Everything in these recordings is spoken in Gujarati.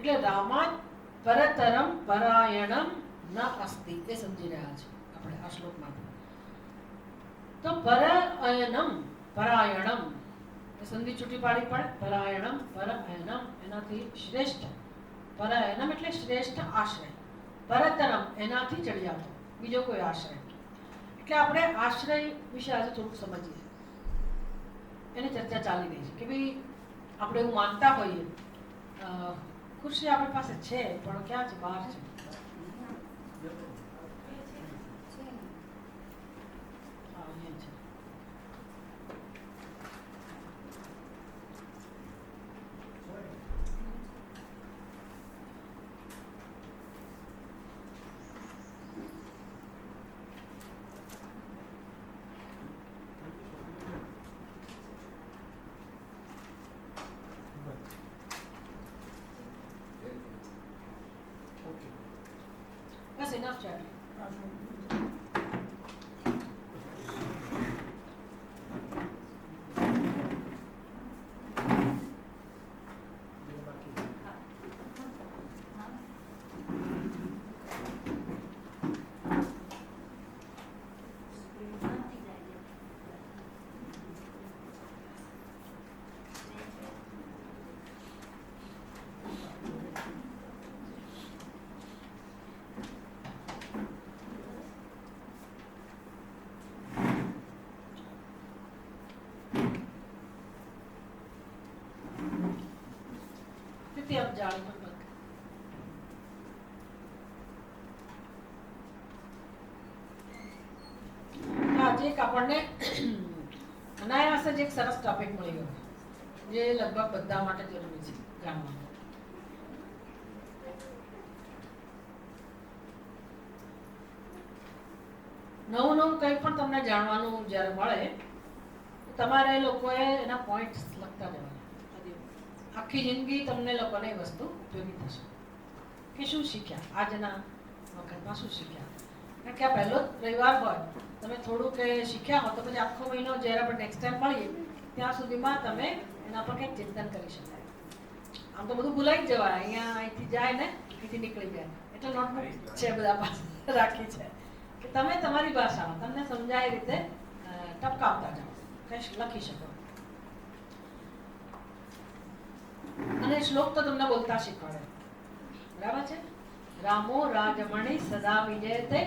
એટલે રામાત પરતરમ પરાયણમ ન અસ્તિ એ સમજી રહ્યા છે આપણે આ શ્લોકમાંથી. તો પરાયણમ પરાયણમ એ સંધિ છૂટી પાડી પડે. પરાયણમ પરાયણમ એનાથી શ્રેષ્ઠ. પરાયણમ એટલે શ્રેષ્ઠ આશ્રય. પરતરમ એનાથી ચડિયાતો બીજો કોઈ આશ્રય. એટલે આપણે આશ્રય વિશે આજે થોડુંક સમજીએ. એની ચર્ચા ચાલી રહી છે કે ભાઈ આપણે એવું માનતા હોઈએ ખુરશી આપણી પાસે છે પણ ક્યાં છે? બહાર છે. That's enough, Jackie. अब जाल पर बंद આજે એક આપણને અનાયાસ જ એક સરસ ટોપિક મળી ગયો જે લગભગ બધા માટે જરૂરી છે જાણવાનું. નવું નવું કંઈ પણ તમને જાણવાનું જ્યારે મળે તમારે લોકોએ એના પોઈન્ટ્સ લખતા જવાના. આખી જિંદગી તમને લોકોને એ વસ્તુ ઉપયોગી થશે કે શું શીખ્યા આજના વખતમાં, શું શીખ્યા. કારણ કે આ પહેલો રવિવાર હોય, તમે થોડુંક શીખ્યા હો તો પછી આખો મહિનો જ્યારે આપણે નેક્સ્ટ ટાઈમ મળીએ ત્યાં સુધીમાં તમે એના પર કંઈક ચિંતન કરી શકાય. આમ તો બધું ભૂલાઈ જ જવાય, અહીંયા અહીંથી જાય ને અહીંથી નીકળી જાય. એટલે નોટબુક છે બધા પાસે રાખી છે કે તમે તમારી ભાષામાં તમને સમજાય એ રીતે ટપકાવતા જાઓ, કંઈક લખી શકો. અને શ્લોક તો તમને બોલતા શીખવાડે, બરાબર છે. રામો રાજમણિ સદા વિજયતે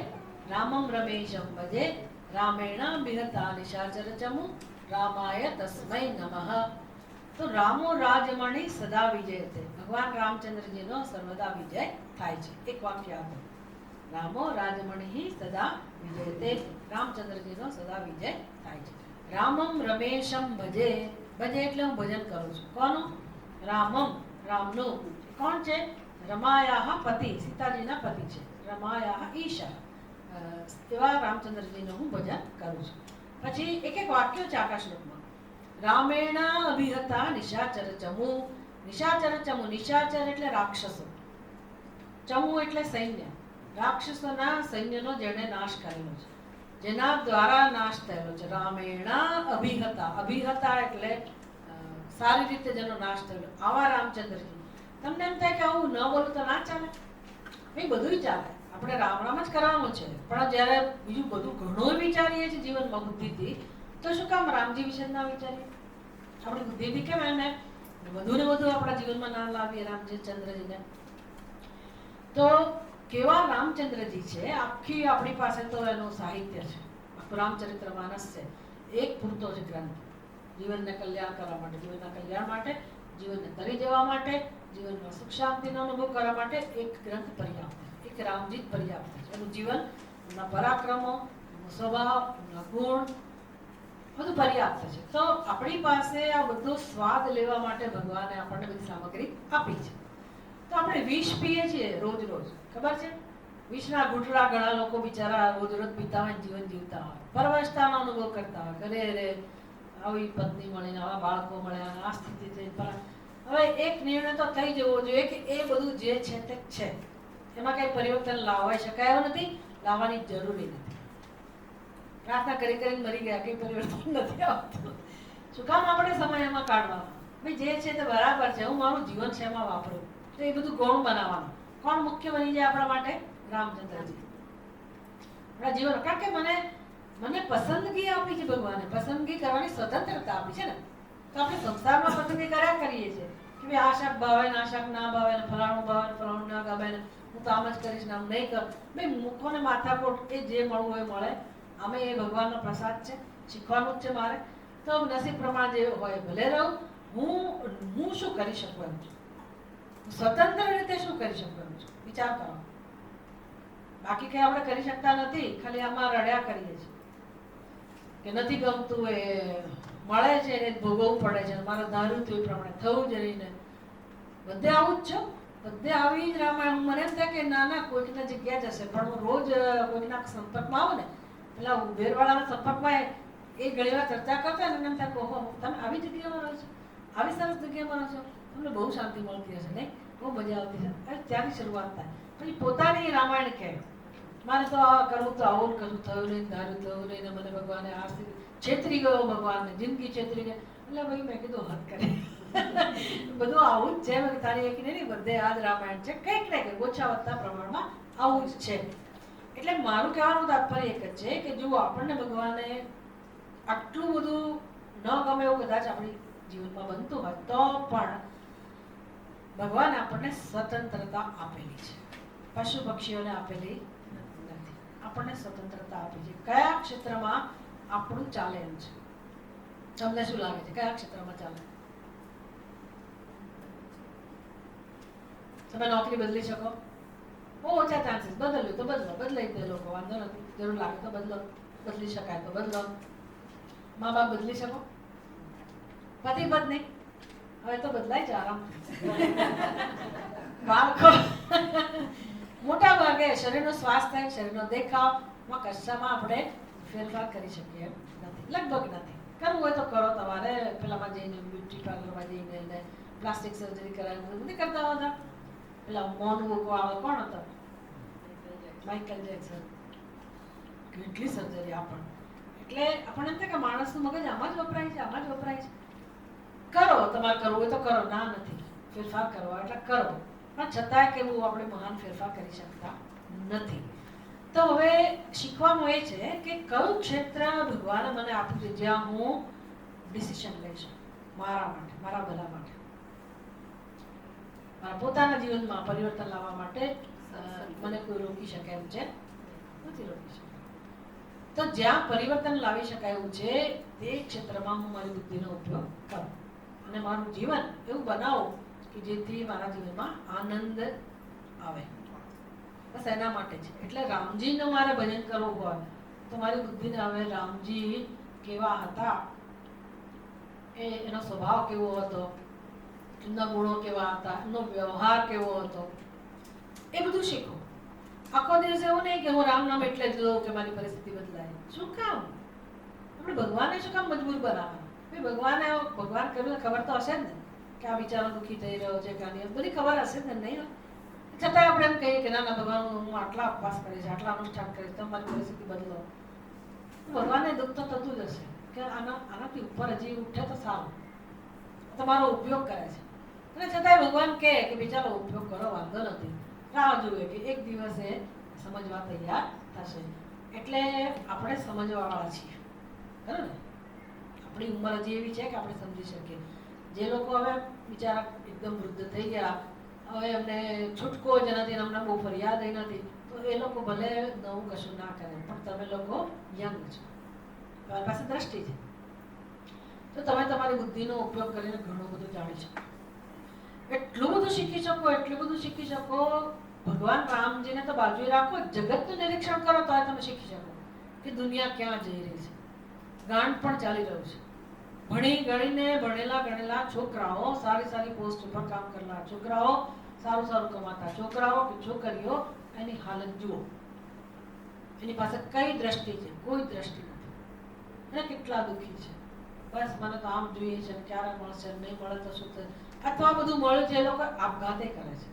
રામમ રમેશમ ભજે રામેણ બિહતા નિશાચર ચમુ રામાય તસ્મૈ નમઃ. તો રામો રાજમણિ સદા વિજયતે, ભગવાન રામચંદ્રજીનો સર્વદા વિજય થાય છે. એક વાક્ય આપો, રામો રાજમણિ સદા વિજયતે, રામચંદ્રજીનો સદા વિજય થાય છે. રામમ રમેશમ ભજે, ભજે એટલે હું ભજન કરું છું. કોનું? રામમ, રામનું. કોણ છે? રમાયાહ પતિ, સીતાજીના પતિ છે. રમાયાહ ઈશા, એવા રામચંદ્રજીનું હું ભજન કરું છું. પછી એક એક વાક્યો છે આખા શ્લોકમાં. રામેણ અભિહતા નિશાચર ચમુ, નિશાચર ચમુ, નિશાચર એટલે રાક્ષસો, ચમુ એટલે સૈન્ય, રાક્ષસોના સૈન્યનો જેણે નાશ કરેલો છે, જેના દ્વારા નાશ થયેલો છે. રામેણ અભિહતા, અભિહતા એટલે સારી રીતે જેનો નાશ થયેલો, આવા રામચંદ્રજી. તમને એમ થાય કે આવું ન બોલું તો ના ચાલે? એ બધું ચાલે, આપણે રામ રામ જ કરવાનું છે. પણ જ્યારે બીજું બધું ઘણું વિચારીએ છીએ જીવનમાં બુદ્ધિથી, તો શું કામ રામજી વિશે ના વિચારીએ? આપણી બુદ્ધિથી કેમ એને વધુ ને વધુ આપણા જીવનમાં ના લાવીએ રામજી ચંદ્રજીને? તો કેવા રામચંદ્રજી છે, આખી આપણી પાસે તો એનું સાહિત્ય છે. આખું રામચરિત્ર માનસ છે, એક પૂરતો છે ગ્રંથ. જીવનને કલ્યાણ કરવા માટે, જીવનના કલ્યાણ માટે, જીવનને તરી જવા માટે, જીવનમાં સુખ શાંતિનો અનુભવ કરવા માટે એક ગ્રંથ પર્યાપ્ત છે. એક રામજી જ પર્યાપ્ત છે. એનું જીવન, એમના પરાક્રમો, એમનો સ્વભાવ, એમના ગુણ બધું પર્યાપ્ત છે. તો આપણી પાસે આ બધું સ્વાદ લેવા માટે ભગવાને આપણને બધી સામગ્રી આપી છે. તો આપણે વિષ પીએ છીએ રોજ રોજ, ખબર છે? વિષના ઘૂંટડા ઘણા લોકો બિચારા રોજ રોજ પીતા હોય, જીવન જીવતા હોય, પરવશતાનો અનુભવ કરતા હોય, અરે રે આવી પત્ની મળીને આવા બાળકો મળ્યા, આ સ્થિતિ થઈ. પણ હવે એક નિર્ણય તો થઈ જવો જોઈએ કે એ બધું જે છે તે છે, એમાં કઈ પરિવર્તન લાવવા શકાય એવું નથી, લાવવાની જરૂરી નથી. પ્રાર્થના કરી કરીને મરી ગયા, કઈ પરિવર્તન નથી આવતું. શું કામ આપણે સમય એમાં કાઢવાનો? ભાઈ જે છે તે બરાબર છે, હું મારું જીવન શેમાં વાપરું, તો એ બધું ગૌણ બનાવવાનું. કોણ મુખ્ય બની જાય આપણા માટે? રામચંદ્રજી. આપણા જીવન, કારણ કે મને પસંદગી આપી છે ભગવાને, પસંદગી કરવાની સ્વતંત્રતા આપી છે ને. તો આપણે સંસારમાં પસંદગી કર્યા કરીએ છીએ કે ભાઈ આ શાક ભાવે ને આ શાક ના ભાવે ને ફલાણું ભાવે ને ફલાણું ના ગમે ને હું તો આમ જ કરીશ ને આમ નહીં કર. ભાઈ મૂકો ને માથાકોટ, એ જે મળવું હોય મળે. અમે એ ભગવાનનો પ્રસાદ છે, શીખવાનું જ છે મારે. તો નસીબ પ્રમાણે જે હોય ભલે રહું. હું શું કરી શકું એમ છું, સ્વતંત્ર રીતે શું કરી શકું એમ છું, વિચાર કરો. બાકી કઈ આપણે કરી શકતા નથી, ખાલી આમાં રડ્યા કરીએ છીએ કે નથી ગમતું, એ મળે છે એને ભોગવવું પડે છે, મારે ધાર્યું તો એ પ્રમાણે થવું જ રહીને. બધે આવું જ છો, બધે આવી જ રામાયણ. મને એમ થાય કે ના કોઈકના જગ્યા જ હશે, પણ હું રોજ કોઈકના સંપર્કમાં આવું ને, પેલા ઉબેરવાળાના સંપર્કમાં એ ઘણી વાર ચર્ચા કરતા ને એમ થાય ઓહો તમે આવી જગ્યામાં રહો છો, આવી સરસ જગ્યામાં રહો છો, તમને બહુ શાંતિ મળતી હશે નહીં, બહુ મજા આવતી છે. ત્યાંની શરૂઆત થાય. પછી પોતાની રામાયણ કહે, મારે તો આ કરવું તો આવું કશું થયું નહીં, ધાર્યું થયું નહીં ને મને ભગવાને આ છેતરી ગયો, ભગવાનને જિંદગી છેતરી ગઈ. એટલે ભાઈ મેં કીધું હદ કરે બધું આવું જ છે. તારી એક નહીં, બધે આ જ રામાયણ છે, કંઈક ને કંઈક ઓછા વધતા પ્રમાણમાં આવું જ છે. એટલે મારું કહેવાનું તાત્પર્ય એક જ છે કે જો આપણને ભગવાને આટલું બધું ન ગમે એવું કદાચ આપણી જીવનમાં બનતું હોય તો પણ ભગવાન આપણને સ્વતંત્રતા આપેલી છે, પશુ પક્ષીઓને આપેલી નથી. આપણને સ્વતંત્રતા આપી છે. કયા ક્ષેત્રમાં આપણું ચાલે એમ છે? તમને શું લાગે છે કયા ક્ષેત્રમાં ચાલે? તમે નોકરી બદલી શકો? બહુ ઓછા ચાન્સીસ. બદલ્યું તો બદલો, બદલાઈ દે લોકો, વાંધો નથી. જરૂર લાગે તો બદલો, બદલી શકાય તો બદલો. મા બાપ બદલી શકો? પતિ પત્ની હવે તો બદલાય છે આરામથી. બાળકો મોટા ભાગે શરીરનો સ્વાસ્થ્ય, શરીરનો દેખાવમાં કશામાં આપણે ફેરફાર કરી શકીએ નથી, લગભગ નથી. કરવું હોય તો કરો. તમારે પેલામાં જઈને બ્યુટી પાર્લરમાં જઈને પ્લાસ્ટિક સર્જરી કરાવી બધી કરતા હતા. પેલા મોનવું કોણ હતો? Michael Jackson. કેટલી સર્જરી આપણને. એટલે આપણને એમ થાય કે માણસનું મગજ આમાં જ વપરાય છે, આમાં જ વપરાય છે. કરો, તમારે કરવું હોય તો કરો, ના નથી. ફેરફાર કરવા એટલે કરો, પણ છતાંય કેવું આપણે મહાન ફેરફાર કરી શકતા નથી. તો હવે શીખવાનું એ છે કે કયું ક્ષેત્ર ભગવાને મને આપ્યું છે જ્યાં હું ડિસિઝન લઈ શકું મારા માટે, મારા ભલા માટે, મારા પોતાના જીવનમાં પરિવર્તન લાવવા માટે. મને કોઈ રોકી શકે એમ છે? નથી રોકી શકે. તો જ્યાં પરિવર્તન લાવી શકાય એવું છે તે ક્ષેત્રમાં હું મારી બુદ્ધિનો ઉપયોગ કરું અને મારું જીવન એવું બનાવું કે જેથી મારા જીવનમાં આનંદ આવે. બસ એના માટે છે. એટલે રામજીનું મારે ભજન કરવું હોય તો મારી બુદ્ધિને હવે રામજી કેવા હતા, એનો સ્વભાવ કેવો હતો, એમના ગુણો કેવા હતા, એમનો વ્યવહાર કેવો હતો, એ બધું શીખો. આખો દિવસ એવું નહીં કે હું રામ નામ એટલે જ લઉં કે મારી પરિસ્થિતિ બદલાય. શું કામ? આપણે ભગવાનને શું કામ મજબૂર બનાવવાના? ભગવાન કર્યું ખબર તો હશે જ ને કે આ બિચારો દુઃખી થઈ રહ્યો છે, કે બધી ખબર હશે ને નહીં? છતાં આપણે એમ કહીએ કે ના ના ભગવાન હું આટલા ઉપવાસ કરીશ, આટલા અનુષ્ઠાન કરીશ, તમારી પરિસ્થિતિ બદલો. ભગવાનને દુઃખ તો થતું જ હશે કે આનાથી ઉપર હજી ઉઠે તો સારું, તમારો ઉપયોગ કરે છે. અને છતાંય ભગવાન કહે કે બિચારો ઉપયોગ કરો, વાંધો નથી, રાહ જુએ કે એક દિવસે સમજવા તૈયાર થશે. એટલે આપણે સમજવાવાળા છીએ, બરાબર ને? આપણી ઉંમર હજી એવી છે કે આપણે સમજી શકીએ. જે લોકો હવે બિચારા એકદમ વૃદ્ધ થઈ ગયા, હવે એમને છૂટકો જ નથી, અમને બહુ ફરિયાદ નથી, તો એ લોકો ભલે નવું કશું ના કરે, પણ તમે લોકો યંગ છો, તમારી પાસે દ્રષ્ટિ છે, તો તમે તમારી બુદ્ધિનો ઉપયોગ કરીને ઘણું બધું જાણી શકો, એટલું બધું શીખી શકો, એટલું બધું શીખી શકો. ભગવાન રામજીને તો બાજુએ રાખો, જગતનું નિરીક્ષણ કરો તો તમે શીખી શકો કે દુનિયા ક્યાં જઈ રહી છે. ગાંઠ પણ ચાલી રહ્યું છે. ભણી ગણીને ભણેલા ગણેલા છોકરાઓ, સારી સારી પોસ્ટ ઉપર કામ કરનાર છોકરાઓ, સારું સારું કમાતા છોકરાઓ કે છોકરીઓ, એની હાલત જુઓ. એની પાસે કઈ દ્રષ્ટિ છે? કોઈ દ્રષ્ટિ નથી. અને કેટલા દુઃખી છે. બસ મને તો આમ જોઈએ છે, ક્યારે મળશે, નહીં મળે તો શું થશે, અથવા બધું મળ્યું છે એ લોકો આપઘાતે કરે છે.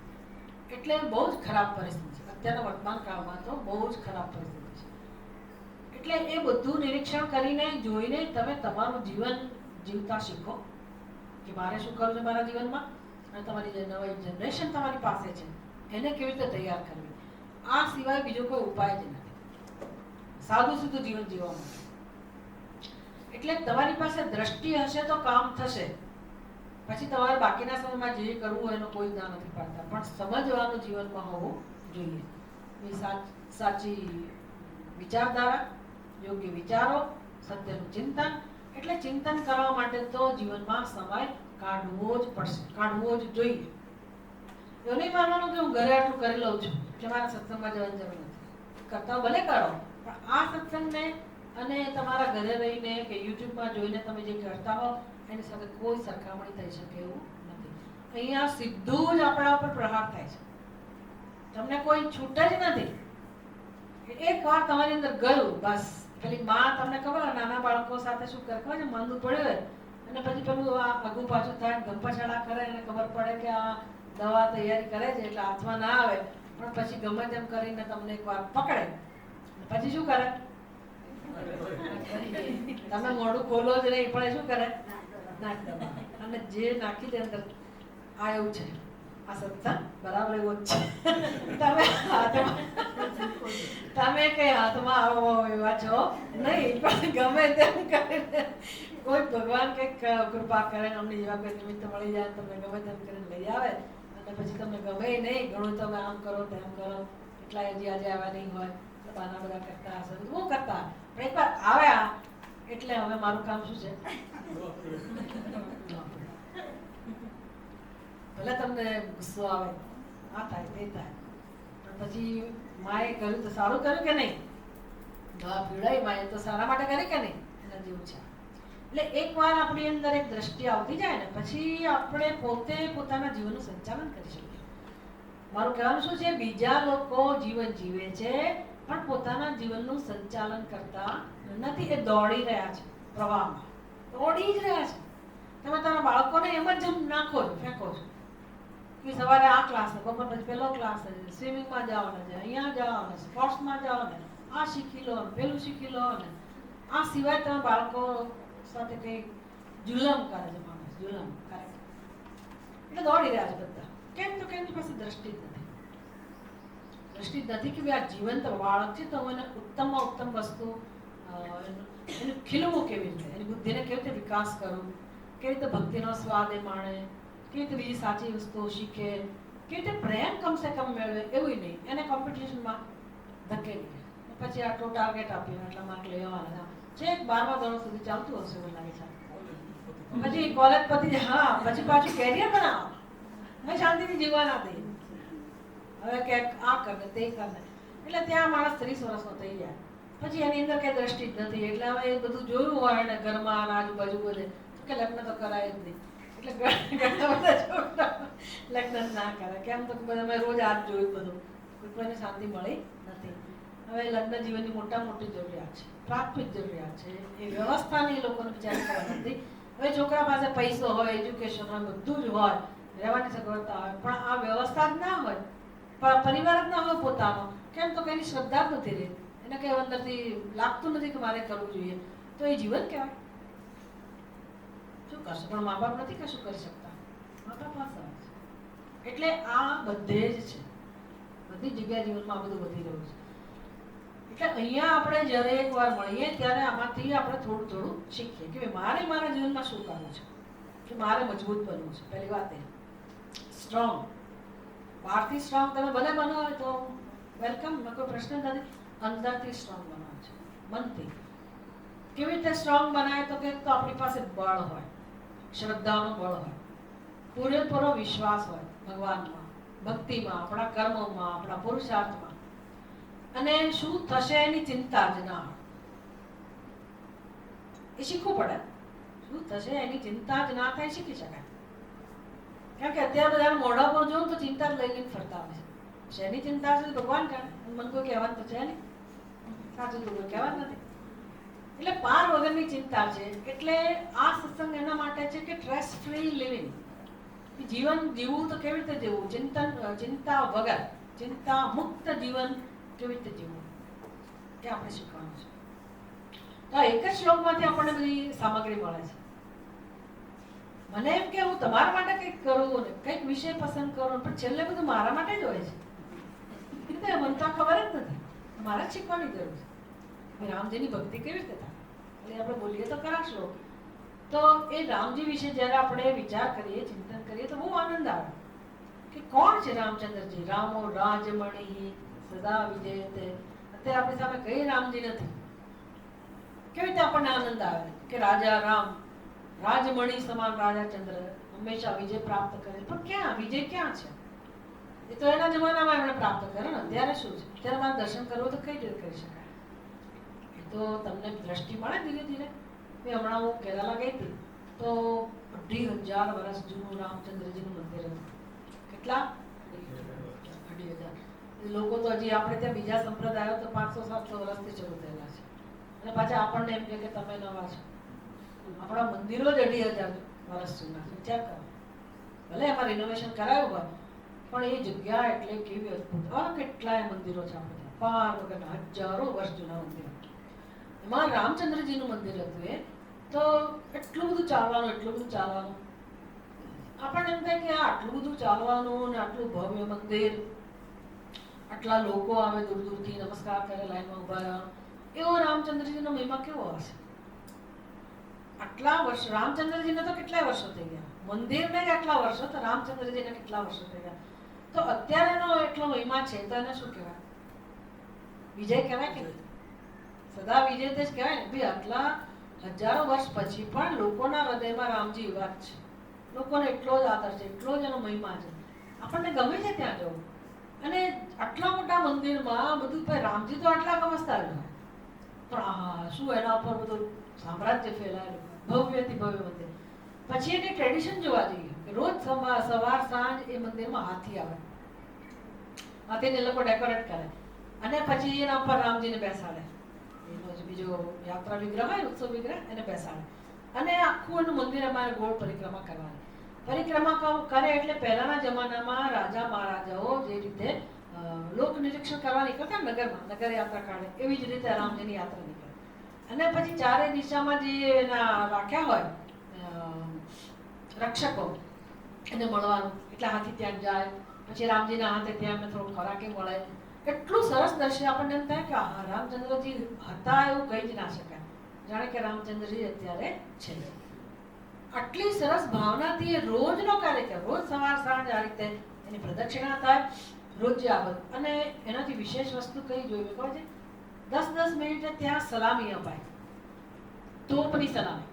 એટલે બહુ જ ખરાબ પરિસ્થિતિ છે અત્યારના વર્તમાન કાળમાં, તો બહુ જ ખરાબ પરિસ્થિતિ છે. એટલે એ બધું નિરીક્ષણ કરીને જોઈને તમે તમારું જીવન જીવતા શીખો કે મારે શું કરવું છે મારા જીવનમાં, અને તમારી જે નવી જનરેશન તમારી પાસે છે એને કેવી રીતે તૈયાર કરવી, આ સિવાય બીજો કોઈ ઉપાય જ નથી સાદું સીધું જીવન જીવવા માટે. એટલે તમારી પાસે દ્રષ્ટિ હશે તો કામ થશે. પછી તમારે બાકીના સમયમાં જે કરવું હોય એનો કોઈ જ ના નથી પાડતા, પણ સમજવાનું જીવનમાં હોવું જોઈએ. એ સાચી વિચારધારા, યોગ્ય વિચારો, સત્યનું ચિંતન. એટલે ચિંતન કરવા માટે તો જીવનમાં સમય કાઢવો જ પડશે, કાઢવો જ જોઈએ. એવું નહીં માનવાનું કે હું ઘરે આટલું કરી લઉં છું કે મારે સત્સંગમાં જવાની જરૂર નથી. કરતા ભલે કરો, પણ આ સત્સંગને અને તમારા ઘરે રહીને કે યુટ્યુબમાં જોઈને તમે જે કરતા હો એની સાથે કોઈ સરખામણી થઈ શકે એવું નથી. અહીંયા સીધું જ આપણા ઉપર પ્રહાર થાય છે, તમને કોઈ છૂટ જ નથી. એક વાર તમારી અંદર ગયું બસ. પેલી માં તમને ખબર નાના બાળકો સાથે શું કરે ખબર છે, માંદું પડ્યું હોય અને પછી પેલું આ આગું પાછું થાય, ગંપાછાડા કરે અને ખબર પડે કે આ દવા તૈયારી કરે છે એટલે હાથમાં ના આવે, પણ પછી ગમે તેમ કરીને તમને એક વાર પકડે પછી શું કરે, તમે મોઢું ખોલો જ નહીં પણ શું કરે, નાખ દવા. અને જે નાખી દે અંદર આ એવું છે, આ સત્સંગ બરાબર એવો જ છે. તમે કઈ હાથમાં આવો એવા છો નહીં, પણ ગમે તેમ કરીને કોઈ ભગવાન કઈક કૃપા કરે અમને એવા કોઈ નિમિત્ત મળી જાય તમને ગમે તેમ કરીને લઈ આવે અને પછી તમને ગમે નહીં, ઘણું તમે આમ કરો તેમ કરો, એટલા હજી આજે આવ્યા નહીં હોય બાના બધા કરતા હશે, હું કરતા પણ એક વાર આવ્યા એટલે હવે મારું કામ શું છે, ભલે તમને ગુસ્સો આવે, આ થાય તે થાય, પણ પછી માએ કર્યું તો સારું કર્યું કે નહીં, દવા પીવડાવી માએ તો સારા માટે કરી કે નહીં, એના જેવું છે. એટલે એકવાર આપણી અંદર એક દ્રષ્ટિ આવતી જાય ને પછી આપણે પોતે પોતાના જીવનનું સંચાલન કરી શકીએ. મારું કહેવાનું શું છે, બીજા લોકો જીવન જીવે છે પણ પોતાના જીવનનું સંચાલન કરતા નથી. એ દોડી રહ્યા છે, પ્રવાહમાં દોડી જ રહ્યા છે. તમે તમારા બાળકોને એમ જ નાખો છો, ફેંકો છો કે સવારે આ ક્લાસ, બપોર પછી પેલો ક્લાસ, સ્વિમિંગમાં જવાના છે, અહીંયા જવાના, સ્પોર્ટ્સમાં જવાના, આ શીખી લો, પેલું શીખી લો, ને આ સિવાય તમે બાળકો સાથે કઈ જુલમ કરે છે, માણસ જુલમ કરે એટલે દોડી રહ્યા છે બધા. કેમ તો કે એમની પાસે દ્રષ્ટિ જ નથી. દ્રષ્ટિ જ નથી કે આ જીવંત બાળક છે તો એને ઉત્તમમાં ઉત્તમ વસ્તુ એનું ખીલવું કેવી રીતે, એની બુદ્ધિને કેવી રીતે વિકાસ કરવું, કેવી રીતે ભક્તિનો સ્વાદ એ માણે, કેવી રીતે બીજી સાચી વસ્તુઓ શીખે, કેવી રીતે પ્રેમ કમસે કમ મેળવે, એવું નહીં એને કોમ્પિટિશનમાં ધકેલી પછી આટલો ટાર્ગેટ આપ્યો આટલા માર્ક લેવાના છેક 12મા ધોરણ સુધી ચાલતું હશે મને લાગે છે. પછી કોલેજ પતી હા પછી પાછું કેરિયર બનાવો, મેં શાંતિથી જીવવા ના દઈ, હવે કે આ કરે તે કરે, એટલે ત્યાં માણસ 30 વર્ષનો થઈ જાય પછી એની અંદર કઈ દ્રષ્ટિ જ નથી. એટલે હવે એ બધું જોયું હોય ને ઘરમાં આજુબાજુ બધે કે લગ્ન તો કરાય જ નહીં, એટલે ઘણા બધા છોકરા લગ્ન ના કરે. કેમ તો મેં રોજ આજ જોયું બધું, કોઈને શાંતિ મળી નથી. હવે લગ્ન જીવનની મોટી જરૂરિયાત છે, પ્રાથમિક જરૂરિયાત છે. એ વ્યવસ્થાની લોકોને વિચાર કરવા નથી. હવે છોકરા પાસે પૈસો હોય, એજ્યુકેશન હોય, બધું જ હોય, રહેવાની સગવડતા હોય, પણ આ વ્યવસ્થા જ ના હોય, પરિવાર જ ના હોય પોતાનો, કેમ તો કઈની શ્રદ્ધા જ નથી રહી, એને કઈ અંદરથી લાગતું નથી કે મારે કરવું જોઈએ, તો એ જીવન કહેવાય. શું કરશે, પણ મા બાપ નથી કશું કરી શકતા, મા બાપ પાસે આવે છે. એટલે આ બધે જ છે, બધી જગ્યાએ જીવનમાં આ બધું વધી રહ્યું છે. એટલે અહીંયા આપણે જ્યારે એકવાર મળીએ ત્યારે આમાંથી આપણે થોડું થોડું શીખીએ કે મારે મારા જીવનમાં શું કરવું છે, કે મારે મજબૂત બનવું છે. પહેલી વાત એ સ્ટ્રોંગ, બહારથી સ્ટ્રોંગ તમે ભલે બનો હોય તો વેલકમ, કોઈ પ્રશ્ન નથી. અંદરથી સ્ટ્રોંગ બનવાનું છે, મનથી. કેવી રીતે સ્ટ્રોંગ બનાવે તો કે તો આપણી પાસે બળ હોય, શ્રદ્ધાનું બળ હોય, પૂરેપૂરો વિશ્વાસ હોય ભગવાનમાં, ભક્તિમાં, આપણા કર્મોમાં, આપણા પુરુષાર્થમાં, અને શું થશે એની ચિંતા જ ના હોય. એ શીખવું પડે, શું થશે એની ચિંતા જ ના થાય શીખી શકાય. કેમ કે અત્યારે બધા મોઢા પર જોઉં તો ચિંતા જ લઈને ફરતા હોય છે. શેની ચિંતા છે ભગવાન જાણે, મને કોઈ કહેવાનું તો છે નહીં, સાચું તો કોઈ કહેવાનું નથી. એટલે પાર વગરની ચિંતા છે. એટલે આ સત્સંગ એના માટે છે કે સ્ટ્રેસ ફ્રી લિવિંગ, જીવન જીવવું તો કેવી રીતે જીવવું, ચિંતા વગર, ચિંતા મુક્ત જીવન કેવી રીતે જીવવું એ આપણે શીખવાનું છે. તો એક જ શ્લોકમાંથી આપણને બધી સામગ્રી મળે છે. મને એમ કે હું તમારા માટે કંઈક કરું ને કંઈક વિષય પસંદ કરું, પણ છેલ્લે બધું મારા માટે જ હોય છે. એટલે મને તો ખબર જ નથી, મારે જ શીખવાની જરૂર છે રામજીની ભક્તિ કેવી રીતે થાય. એટલે આપણે બોલીએ તો ખરા શ્લોક. તો એ રામજી વિશે જ્યારે આપણે વિચાર કરીએ, ચિંતન કરીએ તો બહુ આનંદ આવે કે કોણ છે રામચંદ્રજી. રામો રાજમણિ સદા વિજયતે. અત્યારે આપણી સામે કઈ રામજી નથી. કેવી રીતે આપણને આનંદ આવે કે રાજા રામ રાજમણિ સમાન રાજા ચંદ્ર હંમેશા વિજય પ્રાપ્ત કરે. પણ ક્યાં વિજય ક્યાં છે? એ તો એના જમાનામાં એમણે પ્રાપ્ત કરે ને. અત્યારે શું છે? અત્યારે મારે દર્શન કરવું તો કઈ રીતે કરી શકાય? એ તો તમને દ્રષ્ટિ મળે ધીરે ધીરે. હમણાં હું કેરાલા ગઈ હતી તો 2,500 વર્ષ જૂનું રામચંદ્રજીનું મંદિર હતું. કેટલા? 2,500. લોકો તો હજી આપણે ત્યાં બીજા સંપ્રદાયો તો 500-700 વર્ષથી શરૂ થયેલા છે. અને પાછા આપણને એમ કે તમે નવા છો. આપણા મંદિરો જ 2,500 વર્ષ જૂના છે. વિચાર કરો. ભલે એમાં રિનોવેશન કરાયું હોય, પણ એ જગ્યા એટલે કેવી અદભુત. કેટલાય મંદિરો છે આપણે ત્યાં. પાર વગરના હજારો વર્ષ જૂના મંદિરો. એમાં રામચંદ્રજીનું મંદિર હતું એ. તો એટલું બધું ચાલવાનું, એટલું બધું ચાલવાનું. આપણને એમ થાય કે આટલું બધું ચાલવાનું ને આટલું ભવ્ય મંદિર, આટલા લોકો આવે દૂર દૂરથી નમસ્કાર કરે, લાઈનમાં ઉભા રહ્યા. એવો રામચંદ્રજીનો મહિમા કેવો હશે? આટલા વર્ષ રામચંદ્રજીને તો કેટલાય વર્ષો થઈ ગયા. મંદિરને જ આટલા વર્ષો, તો રામચંદ્રજીને કેટલા વર્ષો થઈ ગયા. તો અત્યારેનો એટલો મહિમા છે તો એને શું કહેવાય? વિજય કહેવાય કે સદા વિજય તે જ કહેવાય ને. ભાઈ આટલા હજારો વર્ષ પછી પણ લોકોના હૃદયમાં રામજી યુવાક છે. લોકોને એટલો જ આદર છે, એટલો જ એનો મહિમા છે. આપણને ગમે છે ત્યાં જવું. અને આટલા મોટા મંદિરમાં બધું રામજી તો આટલા સમજતા જ હોય, પણ હા શું એના ઉપર બધું સામ્રાજ્ય ફેલાયેલું, ભવ્યથી ભવ્ય મંદિર. પછી એની ટ્રેડિશન જોવા જઈએ. રોજ સવાર સાંજ એ મંદિરમાં હાથી આવે. હાથીને લોકો ડેકોરેટ કરે અને પછી એના ઉપર રામજીને બેસાડે. એનો જે બીજો યાત્રા વિગ્રહ હોય, ઉત્સવ વિગ્રહ, એને બેસાડે અને આખું એનું મંદિર અમારે ગોળ પરિક્રમા કરવાની. પરિક્રમા કરે એટલે પહેલાના જમાનામાં રાજા મહારાજાઓ જે રીતે લોક નિરીક્ષણ કરવા નીકળતા નગરમાં, નગર યાત્રા કાઢે, એવી જ રીતે રામજીની યાત્રા નીકળે. અને પછી ચારે દિશામાં જે એના રાખ્યા હોય રક્ષકો, એને મળવાનું. એટલે હાથી ત્યાં જાય, પછી રામજીના હાથે ત્યાં એમને થોડું ખોરાકે મળે. એટલું સરસ દ્રશ્ય આપણને એમ થાય કે હા રામચંદ્રજી હતા એવું કહી જ ના શકાય. જાણે કે રામચંદ્રજી અત્યારે છે. આટલી સરસ ભાવનાથી રોજનો કાર્યક્રમ, રોજ સવાર સાંજ આ રીતે એની પ્રદક્ષિણા થાય, રોજ આ બધું. અને એનાથી વિશેષ વસ્તુ કઈ જોઈ ખબર છે? 10-10 મિનિટે ત્યાં સલામી અપાય. તોપની સલામી,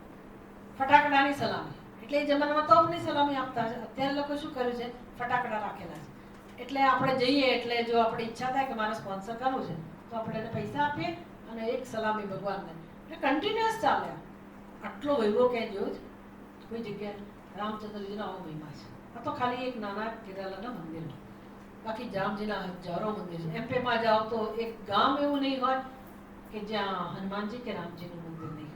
ફટાકડાની સલામી. એટલે એ જમાનામાં તોપની સલામી આપતા છે. અત્યારે લોકો શું કર્યું છે? ફટાકડા રાખેલા છે. એટલે આપણે જઈએ એટલે જો આપણી ઈચ્છા થાય કે મારે સ્પોન્સર કરવું છે તો આપણે એને પૈસા આપીએ અને એક સલામી ભગવાનને. એટલે કન્ટિન્યુઅસ ચાલે. આટલો વૈભવ ક્યાંય જોયો છે? કોઈ જગ્યાએ. રામચંદ્રજીનો આવો મહિમા છે. આ તો ખાલી એક નાના કેરાલાના મંદિર. બાકી રામજીના હજારો મંદિર છે. એમપીમાં જાઓ તો એક ગામ એવું નહીં હોય કે જ્યાં હનુમાનજી કે રામજીનું મંદિર નહીં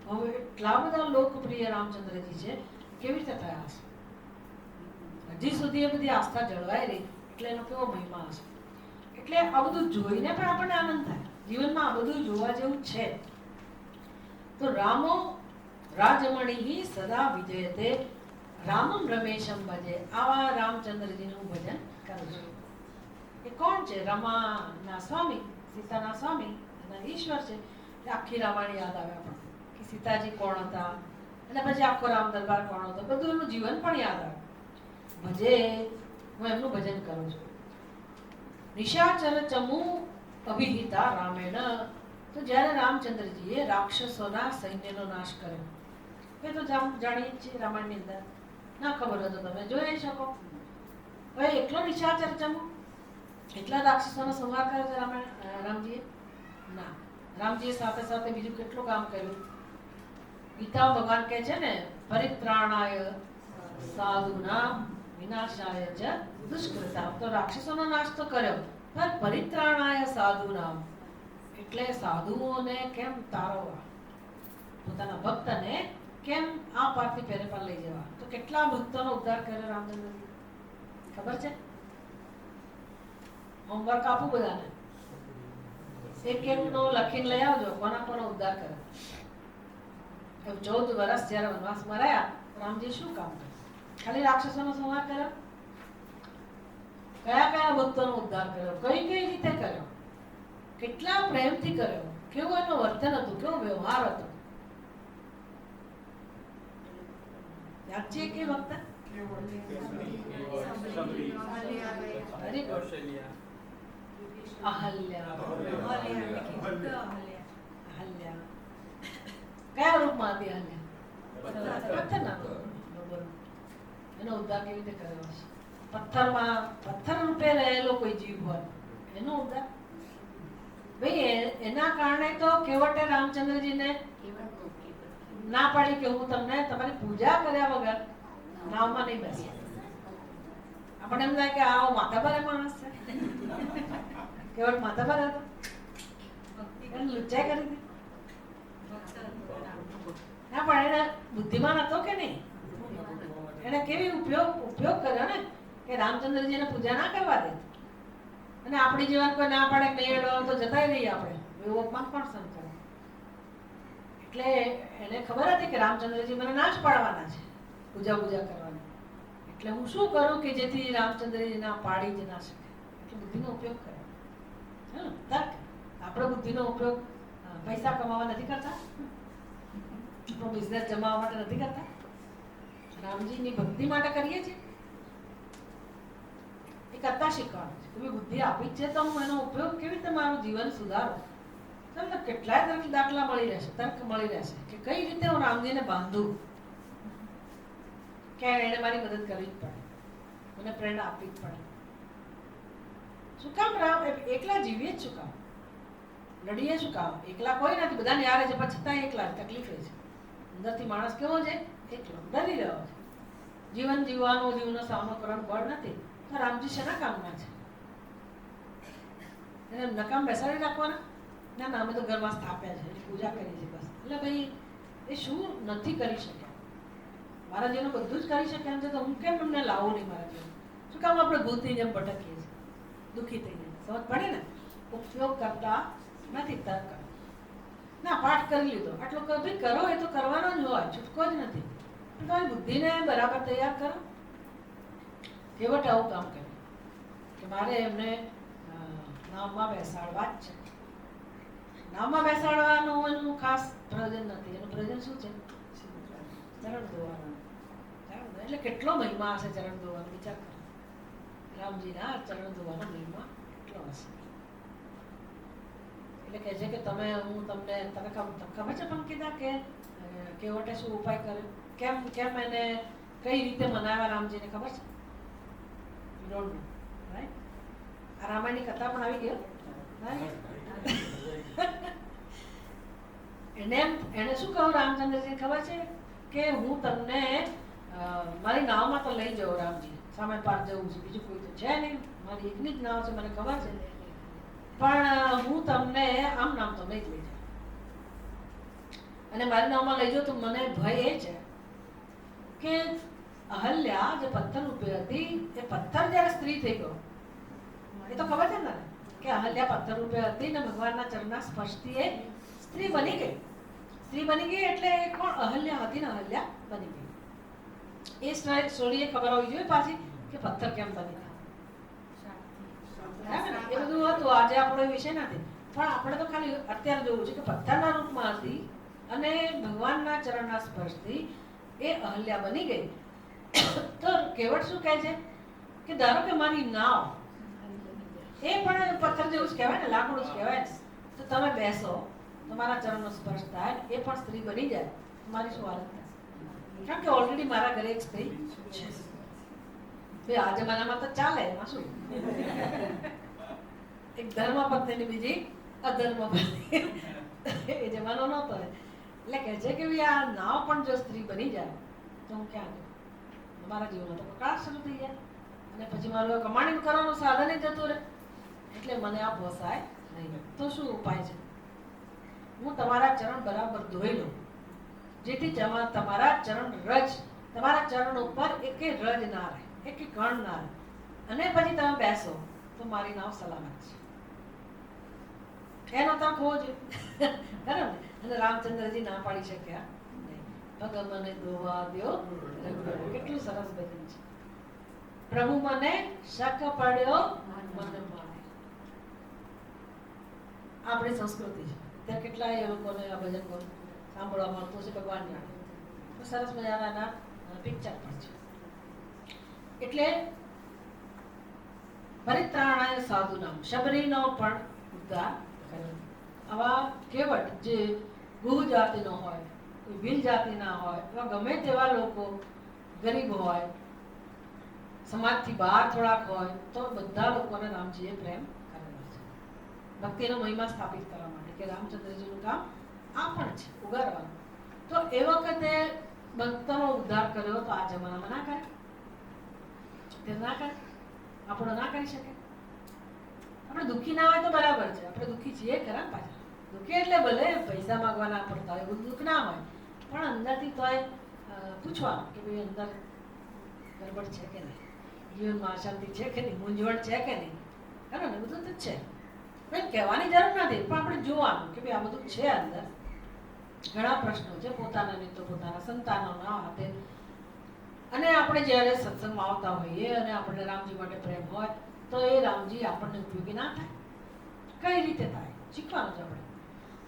હોય. હવે એટલા બધા લોકપ્રિય રામચંદ્રજી છે. કેવી રીતે થયા હશે? હજી સુધી એ બધી આસ્થા જળવાઈ રહી એટલે એનો કેવો મહિમા હશે. એટલે આ બધું જોઈને પણ આપણને આનંદ થાય. જીવનમાં આ બધું જોવા જેવું છે. તો રામો રાજમણિ સદા વિજયતે રામમ રમેશમ ભજે. આવા રામચંદ્રજીનું ભજન કરું છું. એ કોણ છે? રમાના સ્વામી, સીતાના સ્વામી, એના ઈશ્વર છે. આખી રામાયણ યાદ આવે આપણને કે સીતાજી કોણ હતા, અને પછી આખો રામ દરબાર કોણ હતો, બધું એનું જીવન પણ યાદ આવે. ભજે, હું એમનું ભજન કરું છું. નિશાચર ચમુ અભિહિતા રામેણ. તો જ્યારે રામચંદ્રજીએ રાક્ષસોના સૈન્યનો નાશ કર્યો, એ તો જાણીએ છીએ રામાયણની અંદર. ના ખબર હોય તો તમે જોઈ શકો. હવે એકલો નિશાચર ચમુ, એટલા રાક્ષસોનો સંહાર કર્યો છે રામજીએ? ના, રામજીએ સાથે સાથે બીજું કેટલું કામ કર્યું. ગીતા ભગવાન કહે છે ને, પરિત્રાણાય સાધુનામ વિનાશાય જ દુષ્કૃતામ. તો રાક્ષસોનો નાશ તો કર્યો, પણ પરિત્રાણાય સાધુનામ એટલે સાધુઓને કેમ તારવવા, પોતાના ભક્તને કેમ આ પારથી પેરે પાર લઈ જવા. તો કેટલા ભક્તોનો ઉદ્ધાર કર્યો રામચંદ્રજી, ખબર છે? હોમવર્ક આપું બધાને, એક નો લખીને લઈ આવજો કોના કોનો ઉદ્ધાર કર્યો. 14 વર્ષ જયારે વનવાસમાં રહ્યા રામજી શું કામ કર્યું? ખાલી રાક્ષસોનો સંહાર કર્યો? કયા કયા ભક્તોનો ઉદ્ધાર કર્યો? કઈ કઈ રીતે કર્યો? કેટલા પ્રેમથી કર્યો? કેવું એનું વર્તન હતું? કેવો વ્યવહાર હતો? યાદ છે કે વખત? Very good. અહલ્યા. કયા રૂપમાં હતી અહલ્યા? પથ્થરના. એનો ઉદ્ધાર કેવી રીતે કર્યો હશે? પથ્થર રૂપે રહેલો કોઈ જીવ હોય એનો ઉદ્ધાર? ભાઈ એના કારણે તો કેવટે રામચંદ્રજીને ના પાડી કે હું તમને તમારી પૂજા કર્યા વગર નાવમાં નહીં બેસી. આપણને એમ થાય કે આવો માથાભારે માણસ છે. કેવટ માથાભારે હતો? લુચ્ચાઈ કરી હતી? ના પણ એને બુદ્ધિમાન હતો કે નહીં? એને કેવી ઉપયોગ કર્યો ને કે રામચંદ્રજીને પૂજા ના કરવા દે. અને આપણી જીવન કોઈ ના પાડે નહીં એડો તો જતાય રહીએ આપણે. એવો અપમાન કોણ સહન કરે? એટલે એને ખબર હતી કે રામચંદ્રજી મને ના જ પાડવાના છે પૂજા કરવાની. એટલે હું શું કરું કે જેથી રામચંદ્રજી ના પાડી જ ના શકે. એટલે બુદ્ધિનો ઉપયોગ કરે. તર્ક. આપણે બુદ્ધિનો ઉપયોગ પૈસા કમાવા નથી કરતા, આપણો બિઝનેસ જમાવવા માટે નથી કરતા. રામજીની ભક્તિ માટે કરીએ છીએ. એ કરતા શીખવાનું છે. તમે બુદ્ધિ આપી છે તો હું એનો ઉપયોગ કેવી રીતે મારું જીવન સુધારું. તમને કેટલાય દાખલા મળી રહેશે, તર્ક મળી રહેશે કે કઈ રીતે હું રામજીને બાંધું. કે એને મારી મદદ કરવી જ પડે, મને પ્રેરણા આપવી જ પડે. શું કામ રામ એકલા જીવીએ જ શું કામ? લડીએ શું કામ? એકલા કોઈ નથી, બધાને યારે છે પણ છતાં એકલા તકલીફ છે. અંદરથી માણસ કેવો છે? એકલો ડરી રહ્યો છે. જીવન જીવવાનો, જીવનો સામનો કરવાનો બળ નથી. તો રામજી શેના કામના છે? એને નકામ બેસાડી રાખવાના? ના ના, અમે તો ઘરમાં સ્થાપ્યા છે, એની પૂજા કરી છે બસ. એટલે ભાઈ એ શું નથી કરી શક્યા? મારા જેનું બધું જ કરી શકે એમ છે તો હું કેમ એમને લાવું નહીં મારા જેવું? શું કામ આપણે ભૂતની જેમ ભટકીએ છીએ, દુઃખી થઈને? સમજ પડે ને? ઉપયોગ કરતા નથી, તર્ક. ના, પાઠ કરી લીધો આટલો ભાઈ કરો, એ તો કરવાનો જ હોય, છૂટકો જ નથી. તમારી બુદ્ધિને બરાબર તૈયાર કરો. કેવટ આવું કામ કર્યું કે મારે એમને નાવમાં બેસાડવા જ છે. નાવમાં બેસાડવાનું એનું ખાસ પ્રયોજન નથી. એનું પ્રયોજન શું છે? ચરણ ધોવાનું. એટલે કેટલો મહિમા હશે ચરણ ધોવાનો, વિચાર કરો. રામજીના ચરણ ધોવાનો મહિમા કેટલો હશે. એટલે કહે છે કે તમે હું તમને તને ખબર છે પંકિતા કે કેવટે શું ઉપાય કર્યો? કેમ એને કઈ રીતે મનાવ્યા રામજીને ખબર છે? આ રામાયણની કથા પણ આવી ગયો. એને શું કહ્યું રામચંદ્રજી ખબર છે કે હું તમને મારી નાવમાં તો લઈ જાઉં રામજી, સામે પાર જવું છે, બીજું કોઈ તો છે નહીં, મારી એકની જ નાવ છે, મને ખબર છે, પણ હું તમને આમ નામ તો નહીં જ લઈ જાઉં. અને મારી નાવમાં લઈ જાઉં તો મને ભય એ છે કે અહલ્યા જે પથ્થર રૂપે હતી એ પથ્થર જ્યારે સ્ત્રી થઈ ગયો, એ તો ખબર છે ને કે અહલ્યા પથ્થર રૂપે હતી ને ભગવાનના ચરણના સ્પર્શથી એ સ્ત્રી બની ગઈ. સ્ત્રી બની ગઈ એટલે એ કોણ? અહલ્યા હતી ને અહલ્યા બની ગઈ. એ સ્ટોરી ખબર હોવી જોઈએ પાછી કે પથ્થર કેમ બની ગયા. એ બધું હતું, આજે આપણો વિષય નથી, પણ આપણે તો ખાલી અત્યારે જોવું છે કે પથ્થરના રૂપમાં હતી અને ભગવાનના ચરણના સ્પર્શથી એ અહલ્યા બની ગઈ. તો કેવટ શું કહે છે કે ધારો કે મારી નાવ એ પણ પથ્થર જેવું જ કહેવાય ને, લાકડું જ કહેવાય ને, તો તમે બેસો, તમારા ચરણનો સ્પર્શ થાય, એ પણ સ્ત્રી બની જાય, મારી શું હાલત થાય? કારણ કે ઓલરેડી મારા ઘરે એક સ્ત્રી છે. આ જમાનામાં તો ચાલે, એમાં શું? એક ધર્મ પત્ની બીજી અધર્મ પત્ની, એ જમાનો નહોતો. એટલે કહે છે કે આ નાવ પણ જો સ્ત્રી બની જાય તો હું ક્યાં જાઉં? મારા જીવનમાં તો કકળાટ શરૂ થઈ જાય અને પછી મારું કમાણી કરવાનું સાધન જતું રહે. એટલે મને આ પોસાય નહીં. તો શું ઉપાય છે? હું તમારા ચરણ બરાબર ધોઈ લઉં, જેથી તમારા ચરણ રજ, તમારા ચરણ ઉપર એકે રજ ના રહે, એકે કણ ના રહે, અને પછી તમે બેસો તો મારી નાવ સલામત છે. એનો તક હોવો જોઈએ. બરાબર ને? અને રામચંદ્રજી ના પાડી શક્યા નહીં. ભગ મને દોવા દ્યો રઘુવર. કેટલું સરસ ભજન છે. પ્રભુ મને શક પડ્યો મન માને. આપણી સંસ્કૃતિ છે. ત્યાં કેટલાય એ લોકોને આ ભજન સાંભળવા મળતું છે. ભગવાન જાણે. સરસ મજાના પિક્ચર પણ છે. એટલે પરિત્રાણાય સાધુનામ, શબરીનો પણ ઉદ્ધાર કર્યો. આવા કેવટ જે ગુહ જાતિનો હોય, કોઈ ભીલ જાતિના હોય, એવા ગમે તેવા લોકો, ગરીબ હોય, સમાજથી બહાર થોડાક હોય, તો બધા લોકોને રામજીએ પ્રેમ કરેલો છે. ભક્તિનો મહિમા સ્થાપિત કરવા માટે કે રામચંદ્રજીનું કામ આ પણ છે, ઉગારવાનું. તો એ વખતે ભક્તનો ઉદ્ધાર કર્યો તો આ જમાનામાં ના કરે? તે ના કરે? આપણો ના કરી શકે? આપણે દુઃખી ના હોય તો બરાબર છે. આપણે દુઃખી છીએ ખરા પાછા. દુઃખી એટલે ભલે પૈસા માંગવાના પડતા હોય, એવું દુઃખ ના હોય, પણ અંદરથી તોય પૂછવાનું કે ભાઈ અંદર ગરબડ છે કે નહીં, જીવનમાં અશાંતિ છે કે નહીં, મૂંઝવણ છે કે નહીં. ખરું ને? બધું તો છે. કહેવાની જરૂર નથી, પણ આપણે જોવાનું કે ભાઈ આ બધું છે અંદર. ઘણા પ્રશ્નો છે, પોતાના નહીં તો પોતાના સંતાનોના હાથે. અને આપણે જ્યારે સત્સંગમાં આવતા હોઈએ અને આપણને રામજી માટે પ્રેમ હોય તો એ રામજી આપણને ઉપયોગી ના થાય? કઈ રીતે થાય? શીખવાનું છે આપણે.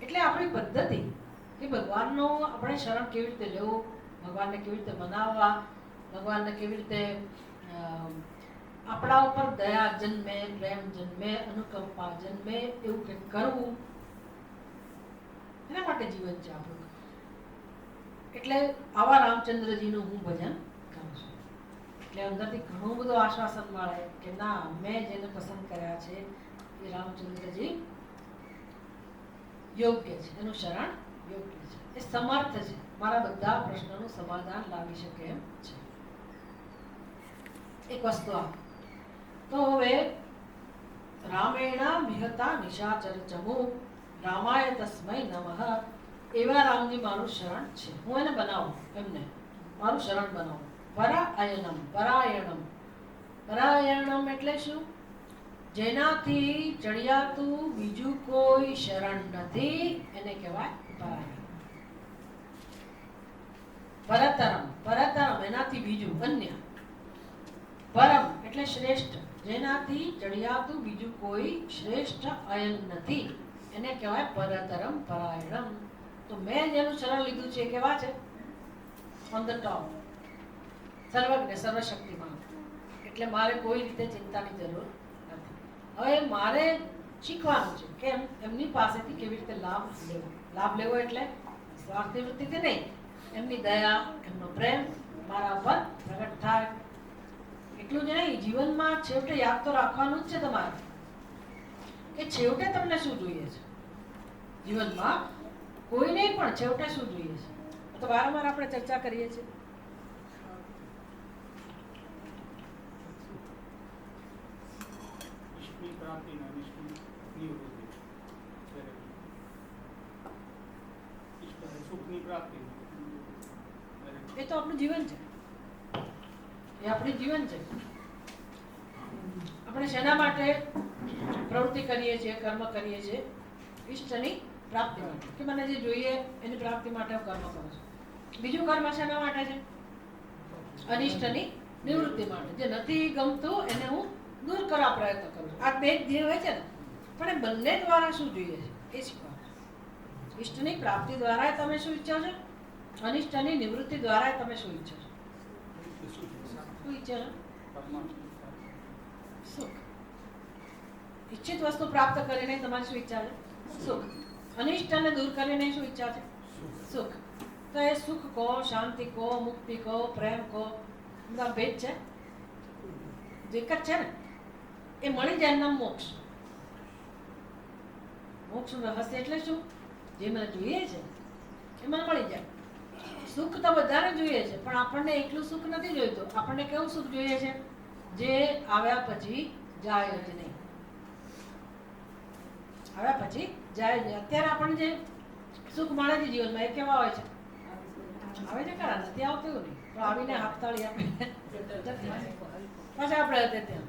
એટલે આપણી પદ્ધતિ કે ભગવાનનો આપણે શરણ કેવી રીતે લેવું, ભગવાનને કેવી રીતે મનાવવા, ભગવાનને કેવી રીતે આપણા ઉપર દયા જન્મે, પ્રેમ જન્મે, અનુકંપા જન્મે, એવું કંઈક કરવું, એના માટે જીવન છે આપણું. એટલે આવા રામચંદ્રજીનું હું ભજન કરું છું. એટલે અંદરથી ઘણું બધું આશ્વાસન મળે કે ના, મેં જેને પસંદ કર્યા છે એ રામચંદ્રજી યોગ્ય છે, એનું શરણ યોગ્ય છે, એ સમર્થ છે, મારા બધા પ્રશ્નોનું સમાધાન લાવી શકે એમ છે. એક વસ્તુ આ. તો હવે રામેણ વિહતા નિશાચર ચમુ રામાય તસ્મૈ નમઃ. એવા રામજી મારું શરણ છે. હું એને બનાવું, એમને મારું શરણ બનાવું. પરાયણમ, પરાયણમ. પરાયણમ એટલે શું? જેનાથી ચડિયાતું બીજું કોઈ શરણ નથી, એને કહેવાય પરાયણ. પરતરમ, પરતરમ એનાથી બીજું, અન્ય. પરમ એટલે શ્રેષ્ઠ. જેનાથી ચડિયાતું બીજું કોઈ શ્રેષ્ઠ અયન નથી, એને કહેવાય પરતરમ પરાયણમ. તો મેં જેનું શરણ લીધું છે એ કેવા છે? ઓન ધ ટોપ, સર્વજ્ઞ, સર્વશક્તિમાન. એટલે મારે કોઈ રીતે ચિંતાની જરૂર નથી. હવે મારે શીખવાનું છે કે એમની પાસેથી કેવી રીતે લાભ લેવો. લાભ લેવો એટલે સ્વાર્થી વૃત્તિથી નહીં, એમની દયા, એમનો પ્રેમ મારા ઉપર પ્રગટ થાય. એટલું જ નહીં, જીવનમાં છેવટે યાદ તો રાખવાનું જ છે તમારે કે છેવટે તમને શું જોઈએ છે. જીવનમાં કોઈ નહીં, પણ છેવટે શું જોઈએ છે તો વારંવાર આપણે ચર્ચા કરીએ છીએ. એ તો આપણું જીવન છે, એ આપણું જીવન છે. આપણે શેના માટે પ્રવૃત્તિ કરીએ છીએ, કર્મ કરીએ છીએ? ઈષ્ટની પ્રાપ્તિ માટે, કે મને જે જોઈએ એની પ્રાપ્તિ માટે હું કર્મ કરું છું. બીજું કર્મ શેના માટે છે? અનિષ્ટની નિવૃત્તિ માટે. જે નથી ગમતું એને હું દૂર કરવા પ્રયત્ન કરું છું. આ બે ધ્યેય હોય છે ને, પણ એ બંને દ્વારા શું જોઈએ છે એ શીખવાનું. ઈષ્ટની પ્રાપ્તિ દ્વારા તમે શું ઈચ્છો છો, અનિષ્ટની નિવૃત્તિ દ્વારા તમે શું ઈચ્છો છો? શું ઈચ્છો છો? સુખ. ઈચ્છિત વસ્તુ પ્રાપ્ત કરીને તમારી શું ઈચ્છા છે? સુખ. અનિષ્ટને દૂર કરીને શું ઈચ્છા છે? સુખ. તો એ સુખ કહો, શાંતિ કહો, મુક્તિ કહો, પ્રેમ કહો, બધા ભેદ છે? એક જ છે ને. એ મળી જાય એમના મોક્ષ. મોક્ષનું રહસ્ય એટલે શું? જે મને જોઈએ છે એ મને મળી જાય. સુખ તો બધાને જોઈએ છે, પણ આપણને એકલું સુખ નથી જોઈતું. આપણને કેવું સુખ જોઈએ છે? જે આવ્યા પછી જાય જ નહીં. આવ્યા પછી જાય જ નહીં. અત્યારે આપણને જે સુખ મળે છે જીવનમાં એ કેવા હોય છે? આવે છે ખરા, નથી આવતું એવું નહીં, પણ આવીને હાથતાળી આપે પાછા આપણે હતા ત્યાં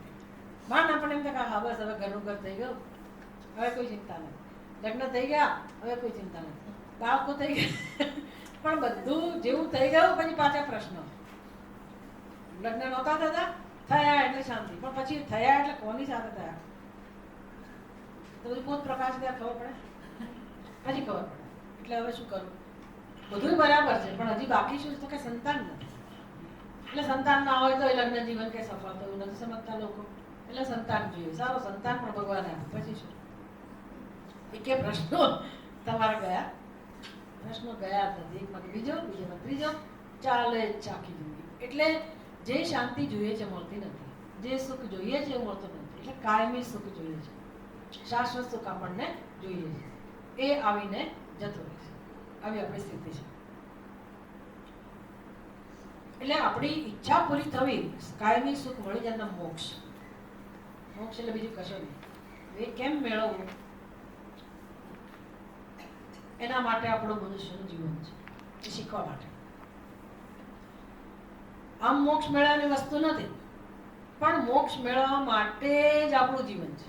માંડ આપણને એમ થાય હા બસ હવે ઘરનું ઘર થઈ ગયું, હવે કોઈ ચિંતા નથી. લગ્ન થઈ ગયા, હવે કોઈ ચિંતા નથી. બાળકો થઈ ગયા, પણ બધું જેવું થઈ ગયું પછી પાછા પ્રશ્ન. લગ્ન નહોતા થતા, થયા એટલે શાંતિ, પણ પછી થયા એટલે કોની સાથે થયા તો બધું પોત પ્રકાશ ત્યાં ખબર પડે, પછી ખબર પડે. એટલે હવે શું કરવું? બધું બરાબર છે પણ હજી બાકી શું તો કે સંતાન નથી. એટલે સંતાન ના હોય તો એ લગ્ન જીવન કે સફળ થયું નથી સમજતા લોકો. એટલે સંતાન જોઈએ, સારો સંતાન પણ ભગવાન આપે. પછી શું? એકે પ્રશ્નો તમારા ગયા, પ્રશ્નો ગયા જ નથી. એકમાંથી બીજો, બીજામાં ત્રીજો, ચાલે જ ચાખી જિંદગી. એટલે જે શાંતિ જોઈએ છે મળતી નથી, જે સુખ જોઈએ છે એ મળતું નથી. એટલે કાયમી સુખ જોઈએ છે, શાશ્વત સુખ આપણને જોઈએ છે, એ આવીને જતો રહે છે. આવી આપણી સ્થિતિ છે. એટલે આપણી ઈચ્છા પૂરી થવી, કાયમી સુખ મળી જાય મોક્ષ. મોક્ષ એટલે બીજું કશું નહીં. એ કેમ મેળવવું એના માટે આપણું મનુષ્યનું જીવન છે, એ શીખવા માટે. આમ મોક્ષ મેળવવાની વસ્તુ નથી, પણ મોક્ષ મેળવવા માટે જ આપણું જીવન છે.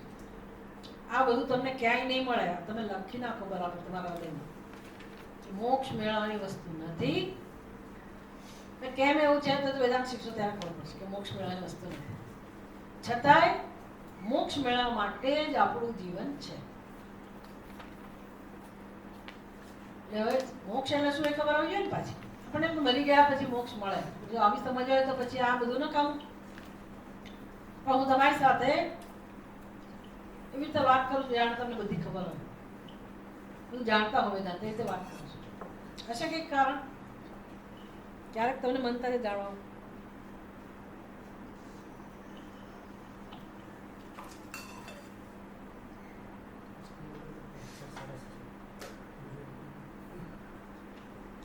આ બધું તમને ક્યાંય નહીં મળે. તમે લખી નાખો બરાબર તમારા હૃદયમાં. મોક્ષ મેળવવાની વસ્તુ નથી. કેમ એવું છે તો વેદાંત શીખશો ત્યારે ખબર પડશે કે મોક્ષ મેળવવાની વસ્તુ નથી. છતાંય મોક્ષ મેળવવા માટે જ આપણું જીવન છે. હવે મોક્ષ એટલે શું એ ખબર આવી જાય ને પાછી. આપણને મરી ગયા પછી મોક્ષ મળે. જો આવી સમજ હોય તો પછી આ બધું ન કામ. પણ હું તમારી સાથે એવી રીતે વાત કરું છું જાણે તમને બધી ખબર હોય, બધું જાણતા હોય તે રીતે વાત કરું છું. હશે કંઈક કારણ? ક્યારેક તમને મન થાય જાણવા?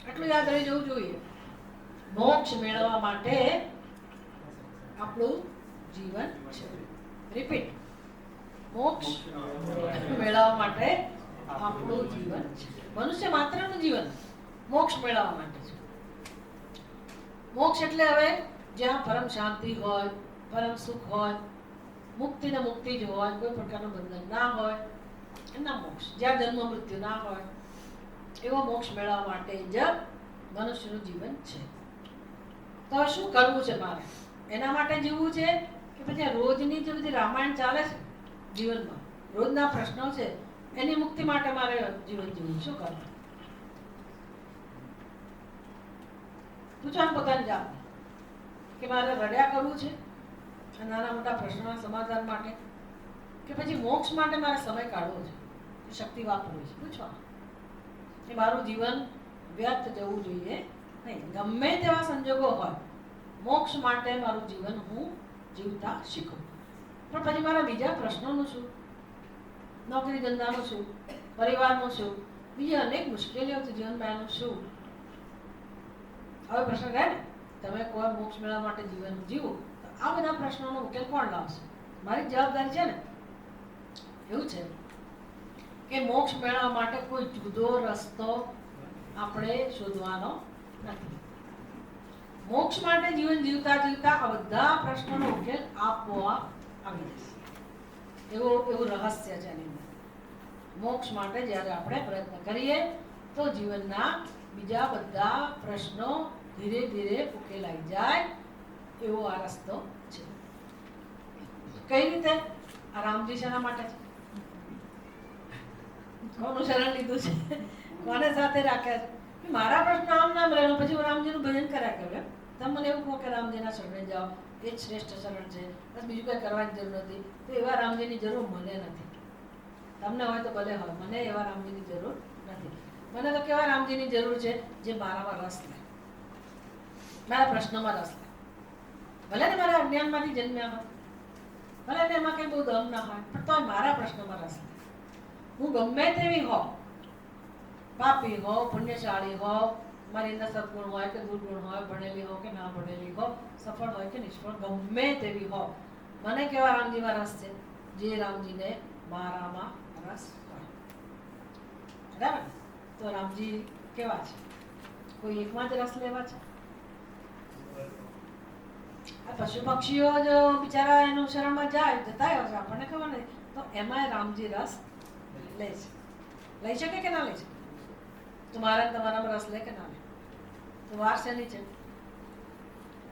આટલું યાદ રહી જવું જોઈએ. મોક્ષ મેળવવા માટે આપણું જીવન છે. રિપીટ, મોક્ષ મેળવવા માટે આપણું જીવન છે. મનુષ્ય માત્રનું જીવન મોક્ષ મેળવવા માટે છે. મોક્ષ એટલે હવે જ્યાં પરમ શાંતિ હોય, પરમ સુખ હોય, મુક્તિ ને મુક્તિ જ હોય, કોઈ પ્રકારનું બંધન ના હોય, એના મોક્ષ. જ્યાં જન્મ મૃત્યુ ના હોય, એવો મોક્ષ મેળવવા માટે જ મનુષ્યનું જીવન છે. તો શું કરવું છે મારે? એના માટે જીવવું છે કે પછી રોજની જે બધી રામાયણ ચાલે છે જીવનમાં, રોજના પ્રશ્નો છે, એની મુક્તિ માટે મારે જીવન જીવવું? શું કરવું? પૂછવાનું પોતાની જાતને કે મારે રડ્યા કરવું છે નાના મોટા પ્રશ્નોના સમાધાન માટે, કે પછી મોક્ષ માટે મારે સમય કાઢવો છે, શક્તિ વાપરવી છે? પૂછવાનું. એ મારું જીવન વ્યર્થ જવું જોઈએ નહીં. ગમે તેવા સંજોગો હોય, મોક્ષ માટે મારું જીવન હું જીવતા શીખું. પણ પછી મારા બીજા પ્રશ્નોનું શું? નોકરી ધંધાનું શું? પરિવારનું શું? બીજી અનેક મુશ્કેલીઓ જીવનમાં એનું શું? હવે પ્રશ્ન રહે ને, તમે કોઈ મોક્ષ મેળવવા માટે જીવન જીવો તો આ બધા પ્રશ્નોનો ઉકેલ કોણ લાવશે? મારી જવાબદારી છે ને. એવું છે કે મોક્ષ મેળવવા માટે કોઈ જુદો રસ્તો આપણે શોધવાનો નથી. મોક્ષ માટે જીવન જીવતા જીવતા આ બધા પ્રશ્નોનો ઉકેલ આપોઆપ આવી જશે. એવું રહસ્ય છે એની અંદર. મોક્ષ માટે જ્યારે આપણે પ્રયત્ન કરીએ તો જીવનના બીજા બધા પ્રશ્નો ધીરે ધીરે ઉકેલાઈ જાય, એવો આ રસ્તો છે. કઈ રીતે? આ રામજી શેના માટે છે? કોનું શરણ લીધું છે? કોને સાથે રાખ્યા છે? મારા પ્રશ્ન આમ નામ રહેલો, પછી હું રામજીનું ભજન કર્યા કર્યું. તમે મને એવું કહો કે રામજીના શરણે જાઓ, એ જ શ્રેષ્ઠ શરણ છે, બસ બીજું કંઈ કરવાની જરૂર નથી. તો એવા રામજીની જરૂર મને નથી. તમને હોય તો ભલે હોય, મને એવા રામજીની જરૂર નથી. મને તો કેવા રામજીની જરૂર છે જે મારામાં રસ લે, મારા પ્રશ્નોમાં રસ લે. ભલે ને મારા અજ્ઞાનમાંથી જન્મ્યા હોય, ભલે ને એમાં કંઈ બહુ દમ ના હોય, પણ તો મારા પ્રશ્નોમાં રસ લે. હું ગમે તેવી હોઉં, પાપી હોઉં, પુણ્યશાળી હોઉં, મારી અંદર સદગુણ હોય કે દુર્ગુણ હોય, ભણેલી હોઉં કે ના ભણેલી હોઉં, સફળ હોય કે નિષ્ફળ, ગમે તેવી હોઉં, મને કેવા રામજીમાં રસ છે? જે રામજીને મારામાં રસ હોય. બરાબર? તો રામજી કેવા છે? કોઈ એકમાં જ રસ લેવા છે? આ પશુ પક્ષીઓ જો બિચારા એનું શરણમાં જાય, જતા હશે, આપણને ખબર નહીં, તો એમાં રામજી રસ લે છે. લઈ શકે કે ના લઈ શકે? તમારા તમારામાં રસ લે કે ના લે? તો વાર શેની છે?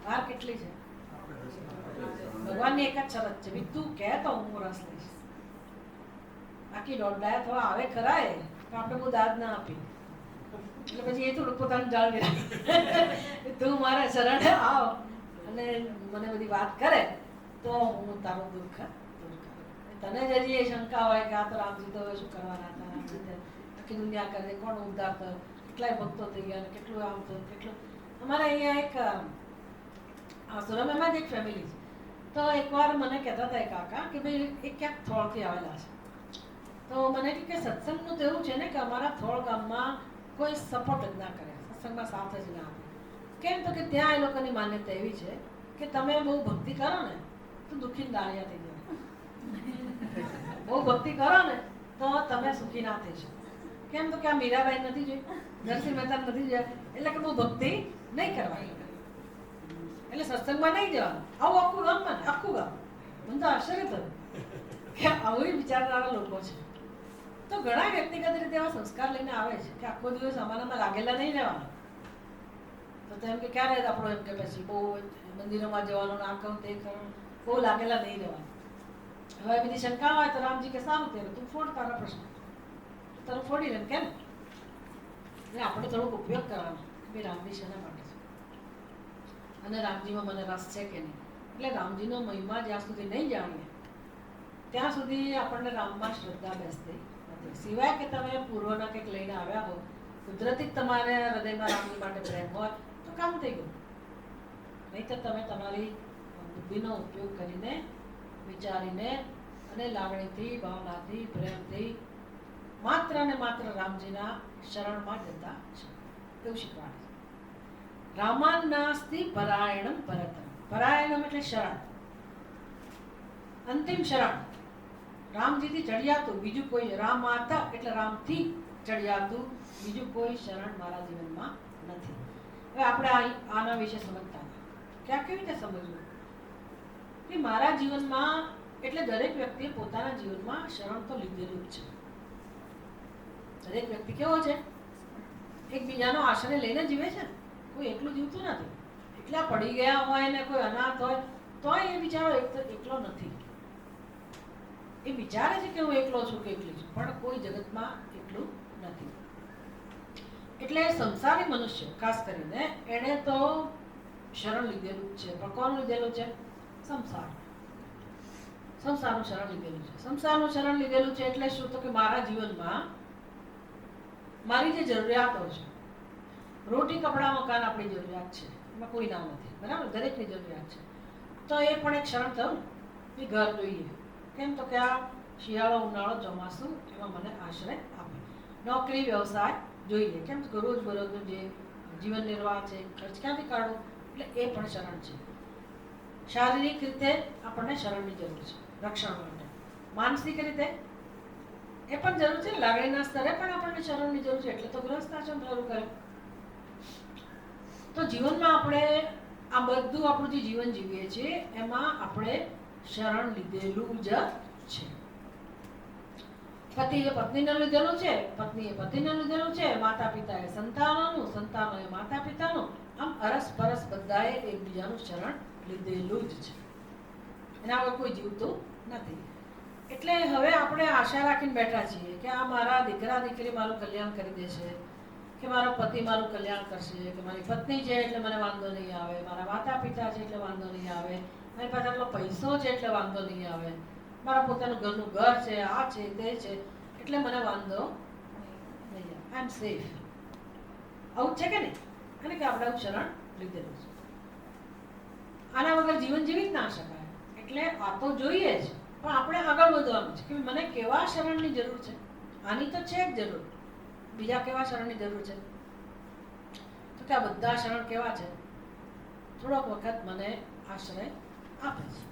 વાર કેટલી છે? ભગવાનની એક જ શરત છે, તું કહે તો હું રસ લઈશ. બાકી દોડાયા થોડા આવે ખરા એ તો આપણે બહુ દાદ ના આપી, એટલે પછી એ થોડું પોતાનું જાળવી રાખે. તું મારા શરણે આવ અને મને બધી વાત કરે તો હું તારું દુઃખ દૂર કરું. તને જ હજી એ શંકા હોય કે આ તો રામજી તો શું કરવાના હતા, આખી દુનિયા કરે, કોણ ઉદ્ધાર થયો, કેટલાય ભક્તો થઈ ગયા, કેટલું આમ થયું, કેટલું. અમારે અહીંયા એક સુરમેમાં જ એક ફેમિલી છે, તો એકવાર મને કહેતા હતા કાકા કે ભાઈ એ ક્યાંક થોળથી આવેલા છે, તો મને કે સત્સંગનું તો એવું છે ને કે અમારા થોળ ગામમાં કોઈ સપોર્ટ જ ના કરે, સત્સંગમાં સાથ જ ના આપે. કેમ તો કે ત્યાં એ લોકોની માન્યતા એવી છે કે તમે બહુ ભક્તિ કરો ને તો દુઃખી દાળિયા થઈ જાય, બહુ ભક્તિ કરો ને તો તમે સુખી ના થઈ શકો. કેમ તો કે આ મીરાબાઈ નથી જોઈ, નરસિંહ મહેતા નથી જોયા, એટલે કે બહુ ભક્તિ નહીં કરવાની, એટલે સત્સંગમાં નહીં જવાનું. આવું આખું ગામ મને આખું ગામ મને તો આશ્ચર્ય થયું કે આવું વિચારનારા લોકો છે. તો ઘણા વ્યક્તિગત રીતે એવા સંસ્કાર લઈને આવે છે કે આખો દિવસ અમારામાં લાગેલા નહીં રહેવાના. તો તેમ કે ક્યારે આપણો એમ કે પછી બહુ મંદિરોમાં જવાનું, આ કરું તે કરું, બહુ લાગેલા નહીં રહેવાનું. હવે બધી શંકા હોય તો રામજી કે સારું ત્યારે તું ફોડ તારા પ્રશ્ન, તારું ફોડી લે કેમ. એટલે આપણે થોડોક ઉપયોગ કરવાનો કે રામજી શેના માટે છે અને રામજીમાં મને રસ છે કે નહીં. એટલે રામજીનો મહિમા જ્યાં સુધી નહીં જાણીએ ત્યાં સુધી આપણને રામમાં શ્રદ્ધા બેસતી નથી. સિવાય કે તમે પૂર્વના કંઈક લઈને આવ્યા હો, કુદરતી તમારે હૃદયમાં રામજી માટે પ્રેમ હોય તો કામ થઈ ગયું. નહીં તો તમે તમારી બુદ્ધિનો ઉપયોગ કરીને, વિચારીને અને લાગણીથી, ભાવનાથી, પ્રેમથી માત્ર ને માત્ર રામજીના શરણમાં જતા છે, એવું શીખવાડે છે. રામાન્નાસ્તિ પરાયણમ ભરતમ. પરાયણમ એટલે શરણ, અંતિમ શરણ. રામજીથી ચડિયાતું બીજું કોઈ, રામ માતા એટલે રામથી ચડિયાતું બીજું કોઈ શરણ મારા જીવનમાં નથી. હવે આપણે આના વિશે સમજતા કે આ કેવી રીતે સમજવું કે મારા જીવનમાં, એટલે દરેક વ્યક્તિએ પોતાના જીવનમાં શરણ તો લીધેલું જ છે. દરેક વ્યક્તિ કેવો છે? એકબીજાનો આશ્રય લઈને જીવે છે, કોઈ એકલું જીવતું નથી. એટલા પડી ગયા હોય ને કોઈ અનાથ હોય તોય એ બિચારો એકલો નથી. એ વિચારે છે કે હું એકલો છું કે એકલી છું, પણ કોઈ જગતમાં એકલું નથી. એટલે સંસારી મનુષ્ય ખાસ કરીને એણે તો શરણ લીધેલું જ છે. પણ કોનું લીધેલું છે? સંસારનું શરણ લીધેલું છે. સંસારનું શરણ લીધેલું છે એટલે શું? તો કે મારા જીવનમાં મારી જે જરૂરિયાતો છે, રોટી કપડા મકાન આપણી જરૂરિયાત છે, એમાં કોઈ ના નથી, બરાબર, દરેકની જરૂરિયાત છે. તો એ પણ એક શરણ થયું કે ઘર જોઈએ. કેમ તો કે આ શિયાળો, ઉનાળો, ચોમાસું એમાં મને આશ્રય આપે. નોકરી, વ્યવસાય જોઈએ. કેમ તો રોજબરોજનું જે જીવન નિર્વાહ છે, ખર્ચ ક્યાંથી કાઢવું, એટલે એ પણ શરણ છે. શારીરિક રીતે આપણને શરણની જરૂર છે રક્ષણ માટે. માનસિક રીતે એ પણ જરૂર છે, લાગણીના સ્તરે પણ આપણને શરણની જરૂર છે, એટલે તો ગૃહસ્થાશ્રમ શરૂ કર્યો. તો જીવનમાં આપણે આ બધું આપણું જે જીવન જીવીએ છીએ એમાં આપણે શરણ લીધેલું જ છે. પતિએ પત્નીને લીધેલું છે, પત્નીએ પતિને લીધેલું છે, માતા પિતાએ સંતાનોનું, સંતાનોએ માતા પિતાનું, આમ અરસપરસ બધાએ એકબીજાનું શરણ લીધેલું જ છે. એના વગર કોઈ જીવતું નથી. એટલે હવે આપણે આશા રાખીને બેઠા છીએ કે આ મારા દીકરા દીકરી મારું કલ્યાણ કરી દેશે, કે મારો પતિ મારું કલ્યાણ કરશે, કે મારી પત્ની છે એટલે મને વાંધો નહીં આવે, મારા માતા પિતા છે એટલે વાંધો નહીં આવે, મારી પાસે આટલો પૈસો છે એટલે વાંધો નહીં આવે, મારા પોતાનું ઘરનું ઘર છે, આ છે તે છે એટલે મને વાંધો નહીં આવે, આઈ એમ સેફ. આવું છે કે નહીં? અને કે આપણે આવું શરણ લીધેલું છે. આના વગર જીવન જીવી જ ના શકાય. એટલે આ તો જોઈએ જ, પણ આપણે આગળ વધવાનું છે કે મને કેવા શરણની જરૂર છે. આની તો છે જ જરૂર, બીજા કેવા શરણની જરૂર છે? તો કે આ બધા શરણ કેવા છે? થોડોક વખત મને આશ્રય આપે છે,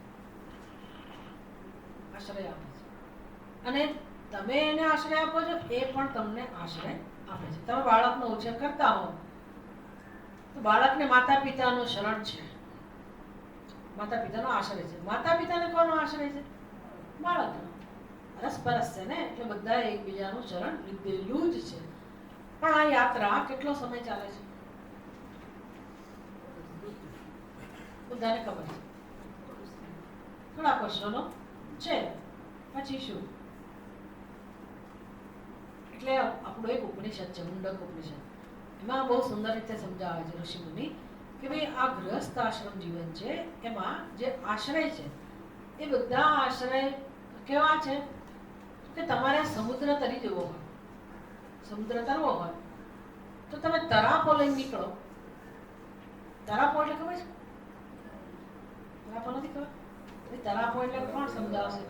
આશ્રય આપે છે, અને તમે એને આશ્રય આપો છો, એ પણ તમને આશ્રય આપે છે. તમે બાળકનો ઉછેર કરતા હો તો બાળકને માતા પિતાનું શરણ છે, માતા પિતાનો આશ્રય છે. માતા પિતાને કોનો આશ્રય છે? બાળકનો. અરસપરસ છે ને, એટલે બધા એકબીજાનું શરણ લીધેલું જ છે. પણ આ યાત્રા કેટલો સમય ચાલે છે? બધાને ખબર છે, થોડા ક્વેશ્ચનો છે. પછી શું? એટલે આપણું એક ઉપનિષદ છે, મુંડક ઉપનિષદ. એમાં બહુ સુંદર રીતે સમજાવે છે ઋષિમુનિ કે ભાઈ આ ગૃહસ્થ આશ્રમ જીવન છે, એમાં જે આશ્રય છે એ બધા આશ્રય કેવા છે કે તમારે સમુદ્ર તરી જવો હોય, સમુદ્ર તરવો હોય તો તમે તરાપો લઈને નીકળો. તરાપો એટલે ખબર છે? તરાપો નથી ખબર? તરાપો એટલે કોણ સમજાવશે?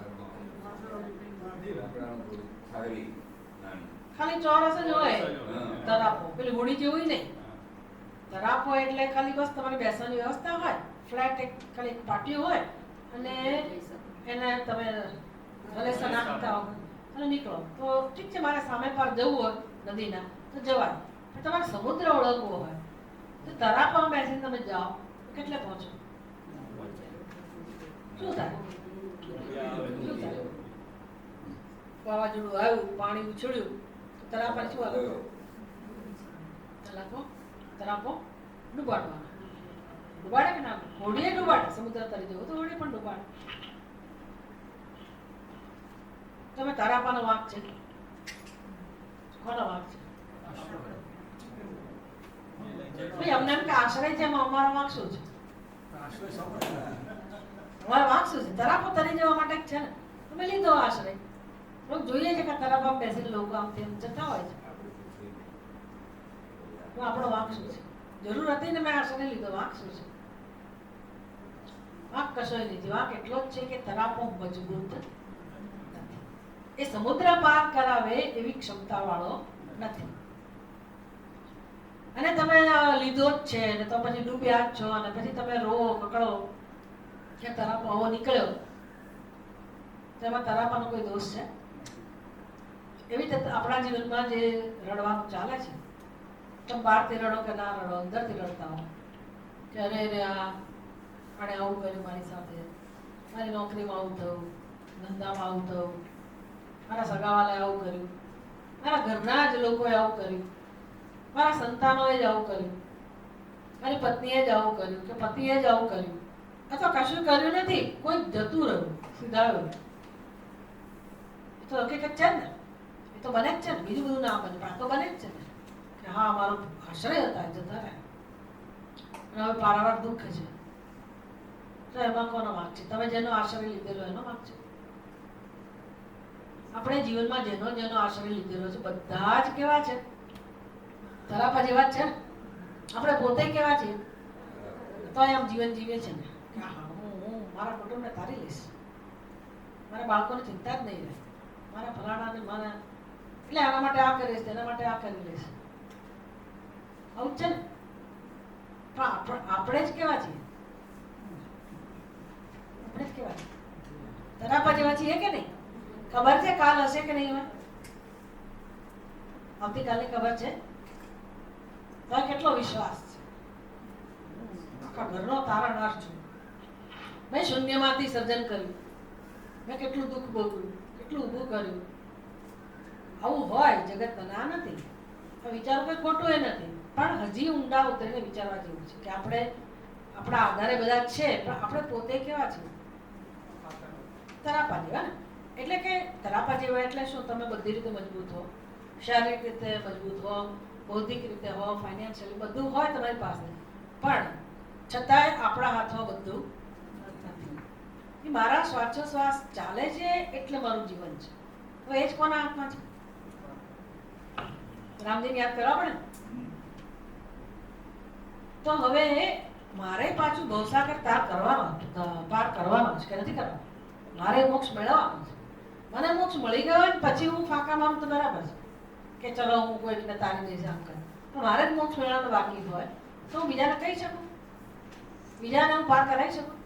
ખાલી ચોરસ જ હોય તરાપો, પેલી હોડી જેવું નહીં. તરાપો એટલે ખાલી બસ તમારી બેસવાની વ્યવસ્થા હોય, ફ્લેટ એક ખાલી પાટિયું હોય અને એને તમે હલેસા નાખતા હો અને નીકળો. તો ઠીક છે, મારે સામે પાર જવું હોય નદીના તો જવાય, પણ તમારે સમુદ્ર ઓળખવો હોય તો તરાપમાં બેસીને તમે જાઓ તો કેટલે પહોંચો? શું થાય? શું થાય? વાવાઝોડું આવ્યું, પાણી ઉછળ્યું તો તરાપા શું આવે? તરાપો ડૂબાડવાનો. ડૂબાડે કે ના? હોડીએ ડૂબાડે. સમુદ્ર તરી જવું તો હોડી પણ ડૂબાડે. તમે તરાપાનો વાંક છે. કોનો વાંક છે? ભાઈ અમને એમ કે આશ્રય છે, એમાં અમારો વાંક શું છે? અમારો વાંક શું છે? તરાપો તરી જવા માટે છે ને, તમે લીધો આશ્રય. લોકો જોઈએ છે કે તરાપા બેસીને લોકો આમ તેમ જતા હોય છે. તો આપણો વાંક શું છે? જરૂર હતી ને મેં આશ્રય લીધો, વાંક શું છે? વાંક કશોય નથી. વાંક એટલો જ છે કે તરાપો મજબૂત નથી. એ સમુદ્ર પાર કરાવે એવી ક્ષમતા વાળો નથી. અને તમે લીધો જ છે ને તો પછી ડૂબ્યા જ છો અને પછી તમે રો કકડો કે તરાપો આવો નીકળ્યો, તેમાં તરાપાનો કોઈ દોષ છે? એવી રીતે આપણા જીવનમાં જે રડવાનું ચાલે છે, તમે બહારથી રડો કે ના રડો, અંદરથી રડતા હો કે અરે રે આણે આવું કર્યું મારી સાથે, મારી નોકરીમાં આવું થયું, ધંધામાં આવું થયું, મારા સગાવાલાએ આવું કર્યું, મારા ઘરના જ લોકોએ આવું કર્યું, મારા સંતાનોએ જ આવું કર્યું, મારી પત્નીએ જ આવું કર્યું કે પતિએ જ આવું કર્યું, અથવા કશું કર્યું નથી, કોઈ જતું રહ્યું, સુધાર્યું. એ તો હકીકત છે ને, એ તો બને જ છે ને. બીજું બધું ના બને, પણ આ તો બને જ છે ને કે હા મારો આશ્રય હતા જતા રહ્યા અને હવે પારાવાર દુઃખ છે. તો એમાં કોનો વાંક છે? તમે જેનો આશ્રય લીધેલો એનો વાંક છે. આપણે જીવનમાં જેનો જેનો આશ્રય લીધેલો છે બધા જ કેવા છે? તરાપા જેવા જ છે ને. આપણે પોતે કેવા છીએ? તો આમ જીવન જીવે છે ને કે હા હું મારા કુટુંબને તારી લઈશ, મારા બાળકોની ચિંતા જ નહીં રહે, મારા ફલાણાને મારા એટલે આના માટે આ કરીશ, તેના માટે આ કરી લઈશ. આવું જ છે ને. પણ આપણે જ કેવા છીએ? આપણે જ કેવા છીએ? તરાપા જેવા છીએ કે નહીં? ખબર છે કાલ હશે કે નહીં હોય? આવતીકાલે ખબર છે? તો કેટલો વિશ્વાસ છે? આખા ઘરનો તારણહાર છું. મેં શૂન્યમાંથી સર્જન કર્યું, મેં કેટલું દુઃખ ભોગવ્યું, કેટલું ઊભું કર્યું. આવું હોય જગતમાં, ના નથી. વિચારો કોઈ ખોટું એ નથી, પણ હજી ઊંડા ઉતરીને વિચારવા જેવું છે કે આપણે આપણા આધારે બધા છે, પણ આપણે પોતે કેવા છીએ? તરાપા જેવા ને. એટલે કે તરાપા જેવા એટલે શું? તમે બધી રીતે મજબૂત હો, શારીરિક રીતે મજબૂત હો, બૌદ્ધિક રીતે હો, ફાઇનાન્શિયલી બધું હોય તમારી પાસે, પણ છતાંય આપણા હાથમાં બધું નથી. મારા શ્વાસોશ્વાસ ચાલે છે એટલે મારું જીવન છે. તો એ જ કોના હાથમાં છે? રામજીને યાદ કરવા પડે. તો હવે મારે પાછું ભવસાગર પાર કરવાનો છે કે નથી કરવાનો? મારે મોક્ષ મેળવવાનો છે. મને મોક્ષ મળી ગયો ને પછી હું ફાંકા મારું તો બરાબર છે કે ચલો હું કોઈને તારી દઈશ આમ કરે, પણ મારે જ મોક્ષ મેળવવાનો બાકી હોય તો હું બીજાને કહી શકું? બીજાને હું પાર કરાવી શકું?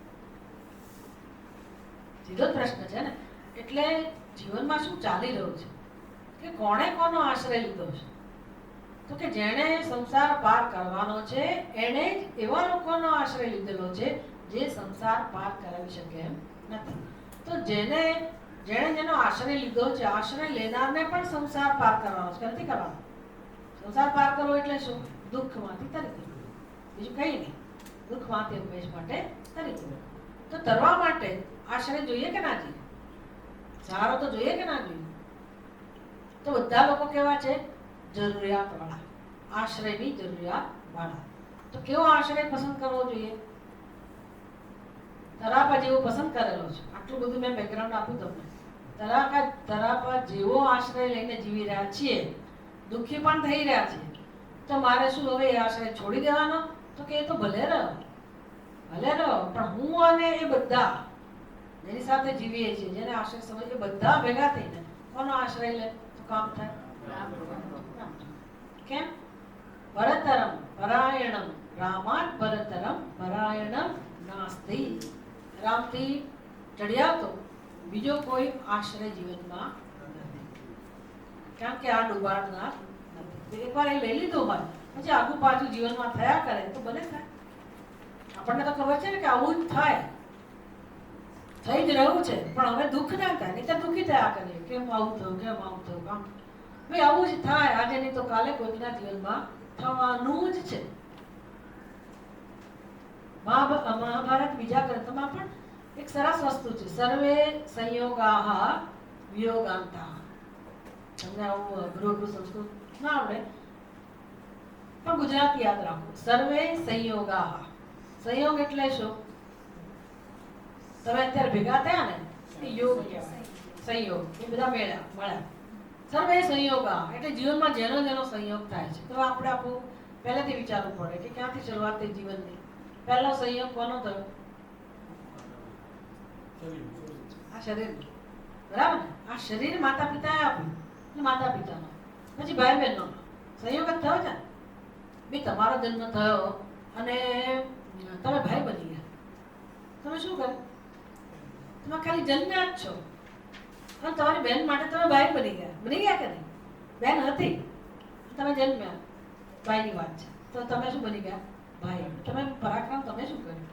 સીધો જ પ્રશ્ન છે ને. એટલે જીવનમાં શું ચાલી રહ્યું છે કે કોણે કોનો આશ્રય લીધો છે? તો કે જેણે સંસાર પાર કરવાનો છે એણે જ એવા લોકોનો આશ્રય લીધેલો છે જે સંસાર પાર કરાવી શકે એમ નથી. તો જેણે જેનો આશ્રય લીધો છે, આશ્રય લેનારને પણ સંસાર પાર કરવાનો છે કે નથી કરવાનો? સંસાર પાર કરવો એટલે શું? દુઃખમાંથી તરી જવું, બીજું કઈ નહીં. દુઃખમાંથી ઉપદેશ માટે તરી. તો તરવા માટે આશ્રય જોઈએ કે ના જોઈએ? સહારો તો જોઈએ કે ના જોઈએ? તો બધા લોકો કેવા છે? જરૂરિયાત વાળા, આશ્રયની જરૂરિયાત વાળા. તો કેવો આશ્રય પસંદ કરવો જોઈએ? તરાપા જેવો પસંદ કરેલો છે. આટલું બધું મેં બેકગ્રાઉન્ડ આપ્યું તમને. તરાપા જેવો આશ્રય લઈને જીવી રહ્યા છીએ, દુઃખી પણ થઈ રહ્યા છીએ, તો મારે શું હવે એ આશ્રય છોડી દેવાનો? તો કે એ તો ભલે રહો, ભલે રહો, પણ હું અને એ બધા જેની સાથે જીવીએ છીએ, જેને આશ્રય સમજીએ, બધા ભેગા થઈને કોનો આશ્રય લે તો કામ થાય? કેમ? ભરતરમ પરાયણમ રામાત ભરતરમ પરાયણમ નાસ્તિ. રામથી ચડ્યા તો બીજો કોઈ આશ્રય જીવનમાં નથી, કારણ કે આ ડૂબાડનાર નથી. એકવાર એ લઈ લીધું હોય પછી આગુ પાછું જીવનમાં થયા કરે તો ભલે થાય. આપણને તો ખબર છે ને કે આવું જ થાય, થઈ જ રહ્યું છે, પણ હવે દુઃખ ના થાય, નહીં તો દુઃખી થયા કરીએ. કેમ આવું થયું, કેમ આવું થયું, કામ ભાઈ આવું જ થાય. આજે નહીં તો કાલે કોઈના જીવનમાં થવાનું જ છે. મહાભારત બીજા ગ્રંથમાં પણ એક સરસ વસ્તુ છે, સર્વે સંયોગાહ વિયોગાંતા. તમને આવું અઘરું સંસ્કૃત ના આવડે પણ ગુજરાતી યાદ રાખો. સર્વે સંયોગાહ. સંયોગ એટલે શું? તમે અત્યારે ભેગા થયા ને, યોગ કહેવાય. સંયોગ એ બધા મળ્યા. સર્વે સંયોગા એટલે જીવનમાં જેનો જેનો સંયોગ થાય છે. તો આપણે આપણું પહેલેથી વિચારવું પડે કે ક્યાંથી શરૂઆત થઈ જીવનની. પહેલો સંયોગ કોનો થયો? આ શરીર, બરાબર ને? આ શરીર માતા પિતાએ આપ્યું, માતા પિતાનો, પછી ભાઈ બહેનનો સંયોગ જ થયો છે. બી તમારો જન્મ થયો અને તમે ભાઈ બની ગયા, તમે શું કર્યું? તમે ખાલી જન્મ્યા જ છો અને તમારી બહેન માટે તમે ભાઈ બની ગયા કે નહીં? બહેન હતી, તમે જન્મ્યા, ભાઈની વાત છે, તો તમે શું બની ગયા? ભાઈ. તમે પરાક્રમ, તમે શું કર્યું?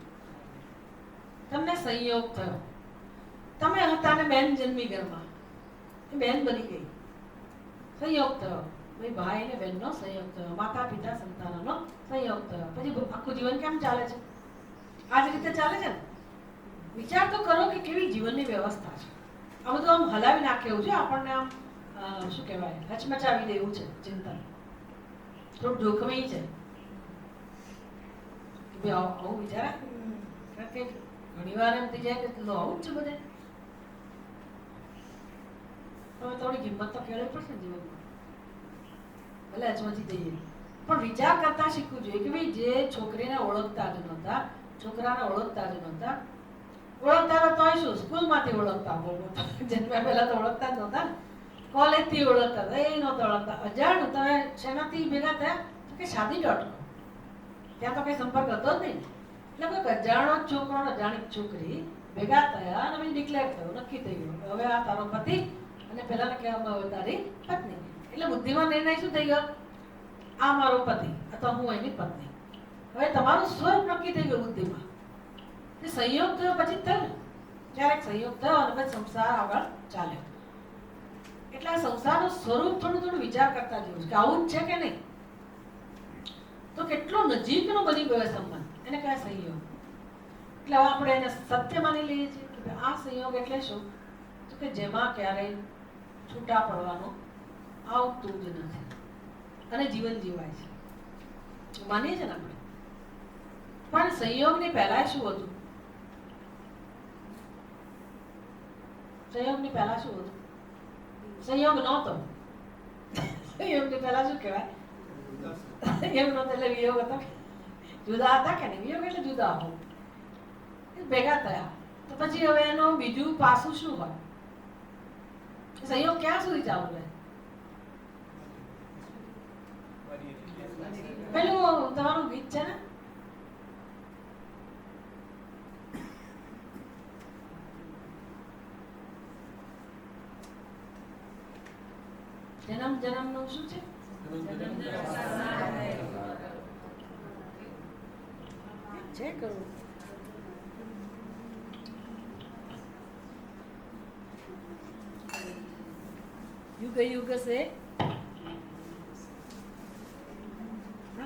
તમને સંયોગ થયો. તમે હતા ને બેન જન્મી ઘરમાં, એ બેન બની ગઈ, સંયોગ થયો. ભાઈ ને બહેનનો સંયોગ થયો, માતા પિતા સંતાનોનો સંયોગ થયો. પછી આખું જીવન કેમ ચાલે છે? આ જ રીતે ચાલે છે ને? વિચાર તો કરો કે કેવી જીવનની વ્યવસ્થા છે. આ બધું આમ હલાવી નાખે એવું છે, આપણને આમ શું કહેવાય, હચમચાવી દેવું છે ચિંતન. થોડું જોખમી છે કે આવું વિચાર, કારણ કે ઘણી વાર એમ થઈ જાય કે આવું જ છે બધે. તમે થોડી હિંમત તો કેળવવી પડશે ને જીવનમાં. ભલે હચમચી જઈએ પણ વિચાર કરતા શીખવું જોઈએ કે ભાઈ જે છોકરીને ઓળખતા જ નહોતા, છોકરાને ઓળખતા જ નહોતા, ઓળખતા તો શું સ્કૂલમાંથી ઓળખતા, જન્મ્યા પહેલા તો ઓળખતા જ નહોતા, કોલેજથી ઓળખતા, એ નહોતા ઓળખતા. અજાણ તમે શેનાથી ભેગા થયા? તો કે શાદી.com. ત્યાં તો કઈ સંપર્ક હતો જ નહીં. એટલે કોઈક અજાણો છોકરો અજાણી છોકરી ભેગા થયા અને પછી ડિક્લેર થયું, નક્કી થઈ ગયું હવે આ તારો પતિ અને પેલાને કહેવામાં આવે તારી પત્ની. એટલે બુદ્ધિમાં નિર્ણય શું થઈ ગયો? આ મારો પતિ અથવા હું એની પત્ની. હવે તમારું સ્વરૂપ નક્કી થઈ ગયું બુદ્ધિમાં. સંયોગ થયો પછી થયો, ક્યારેક સંયોગ થયો અને પછી સંસાર આગળ ચાલ્યો. એટલે આ સંસારનું સ્વરૂપ થોડું થોડું વિચાર કરતા જેવું છે કે આવું જ છે કે નહીં. તો કેટલો નજીકનો બની ગયો સંબંધ, એને કહેવાય સંયોગ. એટલે હવે આપણે એને સત્ય માની લઈએ છીએ કે આ સંયોગ એટલે શું? તો કે જેમાં ક્યારેય છૂટા પડવાનું આવતું જ નથી અને જીવન જીવાય છે, માનીએ છીએ ને આપણે. પણ સંયોગની પહેલા શું હતું? સંયોગની પહેલા શું હતું? સંયોગ નહોતો. સંયોગની પહેલા શું કહેવાય? સંયોગ નહોતો એટલે વિયોગ હતો. જુદા હતા કે નહીં? વિયોગ એટલે જુદા હો, ભેગા થયા. તો પછી હવે એનું બીજું પાસું શું હોય? સંયોગ ક્યાં સુધી ચાલુ રહે? પેલું તમારું ગીત છે ને, જન્મ જન્મ નું શું છે? છે કરું યુગ યુગ સે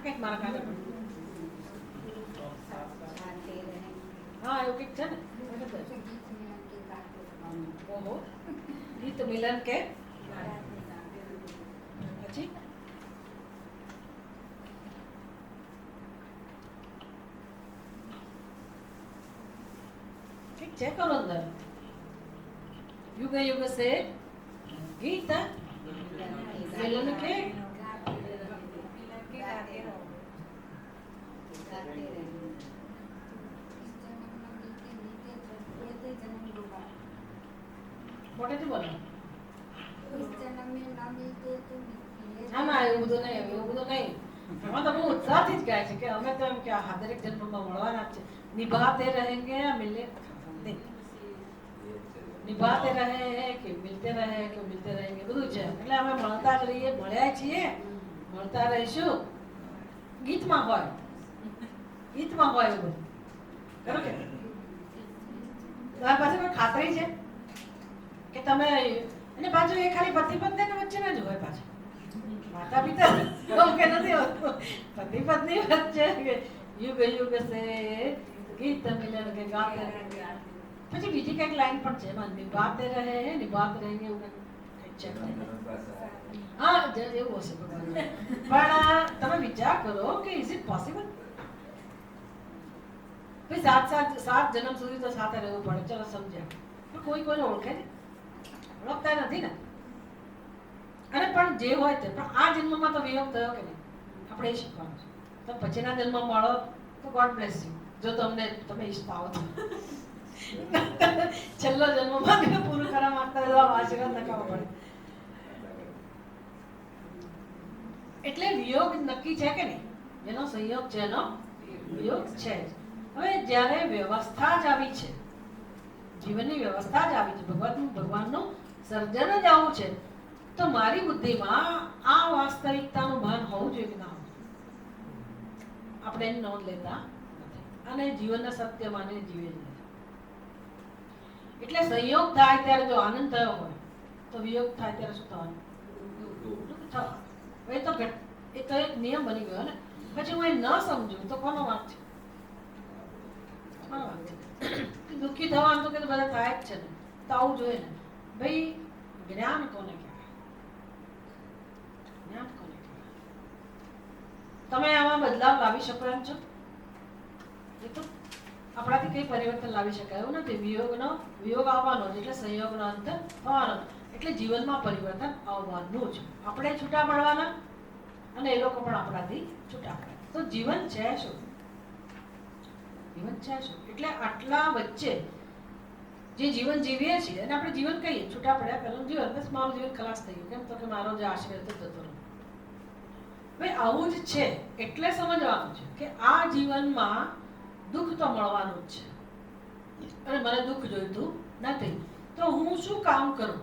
કંઈક મારા કાને હા એવું કંઈક છે ને. ઓહો, ગીત મિલન કે પછી ઠીક છે. કરોંદર युग युग से गीत मिलन के મોટેથી બોલો. ના ના એવું બધું નહીં, એવું બધું નહીં. એમાં તો બહુ ઉત્સાહથી જ ગાય છે કે અમે તો એમ કે આ દરેક જન્મમાં મળવાના જ છે. નિભાતે रहेंगे या मिले નિભાતે રહે કે મિલતે રહે કે મિલતે रहेंगे બધું છે. એટલે અમે મળતા જ રહીએ, મળ્યા છીએ, મળતા રહીશું. ગીતમાં હોય, ગીતમાં હોય એવું બધું. ખરું કે તમારી પાસે કોઈ ખાતરી છે કે તમે અને પાછું એ ખાલી પતિ પત્ની વચ્ચે જ હોય પાછું માતા પિતા કે નથી હોતું. પતિ પત્ની વચ્ચે યુગ યુગ સે ગીત મિલન કે ગાતે પછી બીજી કઈક લાઈન પણ છે એમાં નિભાતે રહે નિભાતે રહેંગે એવું કંઈક છે. હા એવું હશે પણ તમે વિચાર કરો કે ઇઝ ઇટ પોસિબલ? ભાઈ સાત જન્મ સુધી તો સાથે રહેવું પડે, ચલો સમજ્યા. પણ કોઈ કોઈને ઓળખે ને, ઓળખતા નથી ને. અને પણ જે હોય તે પણ આ જન્મમાં તો વિયોગ થયો કે નહીં આપણે એ શીખવાનું છે. તો પછીના જન્મ મળો તો ગોડ બ્લેસ યુ, જો તમને તમે ઈચ્છતા હો તો. છેલ્લો જન્મમાં પૂરું કરવા માંગતા હોય તો આશીર્વાદ નખાવો પડે. એટલે વિયોગ નક્કી છે કે નહીં? જેનો સંયોગ છે એનો વિયોગ છે. હવે જ્યારે વ્યવસ્થા જ આવી છે, જીવનની વ્યવસ્થા જ આવી છે, ભગવાનનું સર્જન જ આવું છે, તો મારી બુદ્ધિમાં આ વાસ્તવિકતાનું ભાન હોવું જોઈએ કે ના હોવું? આપણે એની નોંધ લેતા નથી અને જીવનના સત્ય માનીને જીવે જ નથી. એટલે સંયોગ થાય ત્યારે જો આનંદ થયો હોય તો વિયોગ થાય ત્યારે શું થવાનું? એ તો એક નિયમ બની ગયો ને. પછી હું એ ન સમજું તો કોનો વાંક છે? દુઃખી થવાનું તો કે બધા થાય જ છે ને, તો આવું જોઈએ ને. ભાઈ જ્ઞાન કોને કહેવાય? જ્ઞાન કોને કહેવાય? તમે આમાં બદલાવ લાવી શકો એમ છો? એ તો આપણાથી કઈ પરિવર્તન લાવી શકાય એવું નથી. વિયોગ આવવાનો જ એટલે સંયોગનો અંત થવાનો, એટલે જીવનમાં પરિવર્તન આવવાનું જ. આપણે છૂટા પડવાના અને એ લોકો પણ આપણાથી છૂટા પડે. તો જીવન છે શું? જીવન છે શું? એટલે આટલા વચ્ચે જે જીવન જીવીએ છીએ અને આપણે જીવન કહીએ, છૂટા પડ્યા પહેલું જીવન, બસ મારું જીવન ખલાસ થઈ ગયું. કેમ તો કે મારો જે આશ્રય હતો જતો રહ્યો. ભાઈ આવું જ છે. એટલે સમજવાનું છે કે આ જીવનમાં દુઃખ તો મળવાનું જ છે અને મને દુઃખ જોઈતું નથી. તો હું શું કામ કરું?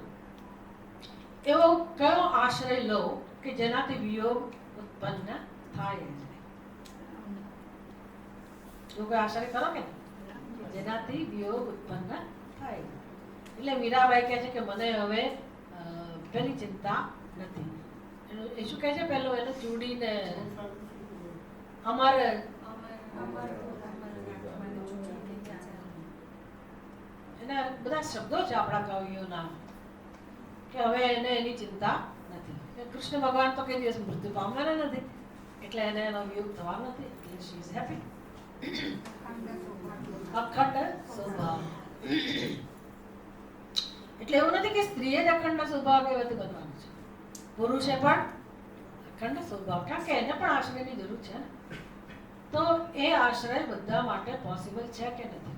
એવો કયો આશ્રય લઉં કે જેનાથી વિયોગ ઉત્પન્ન થાય જ નહીં? જો કોઈ આશ્રય કરો કે જેનાથી વિયોગ ઉત્પન્ન થાય. એટલે મીરાબાઈ કહે છે કે મને હવે પેલી ચિંતા નથી. એ શું કહે છે? પેલું એને ચૂડીને અમારે એના બધા શબ્દો છે આપણા કવિઓના કે હવે એને એની ચિંતા નથી. કૃષ્ણ ભગવાન તો કઈ દિવસ મૃત્યુ પામવાના નથી, એટલે એને એનો વિયોગ થવાનો નથી. એટલે શી ઇઝ હેપી. અખંડ સ્વભાવ. એટલે એવું નથી કે સ્ત્રીએ જ અખંડ સ્વભાવ એવાથી બનવાનું છે. પુરુષે પણ અખંડ સ્વભાવ, કારણ કે એને પણ આશ્રયની જરૂર છે ને. તો એ આશ્રય બધા માટે પોસિબલ છે કે નથી?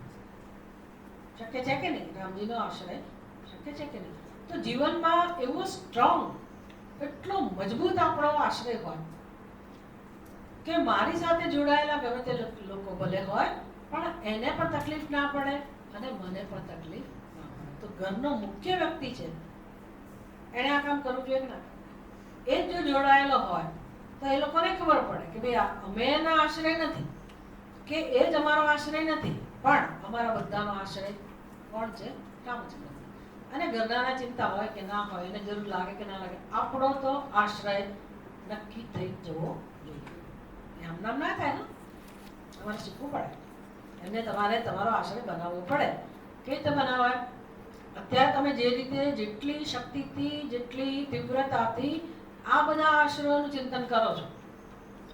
શક્ય છે કે નહીં? રામજીનો આશ્રય શક્ય છે કે નહીં? તો જીવનમાં એવો સ્ટ્રોંગ, એટલો મજબૂત આપણો આશ્રય હોય કે મારી સાથે જોડાયેલા ગમે તે લોકો ભલે હોય પણ એને પણ તકલીફ ના પડે અને મને પણ તકલીફ ના પડે. તો ઘરનો મુખ્ય વ્યક્તિ છે, એને આ કામ કરવું જોઈએ કે ના? એ જ જો જોડાયેલો હોય તો એ લોકોને ખબર પડે કે ભાઈ અમે એના આશ્રય નથી, કે એ જ અમારો આશ્રય નથી, પણ અમારા બધાનો આશ્રય કોણ છે? કામ છે. અને ઘરનાના ચિંતા હોય કે ના હોય, એને જરૂર લાગે કે ના લાગે, આપણો તો આશ્રય નક્કી થઈ જવો જોઈએ. આમ નામ ના થાય ને, અમારે શીખવું પડે. એને તમારે તમારો આશ્રય બનાવવો પડે. કેવી રીતે બનાવાય? અત્યારે તમે જે રીતે જેટલી શક્તિથી જેટલી તીવ્રતાથી આ બધા આશ્રયોનું ચિંતન કરો છો,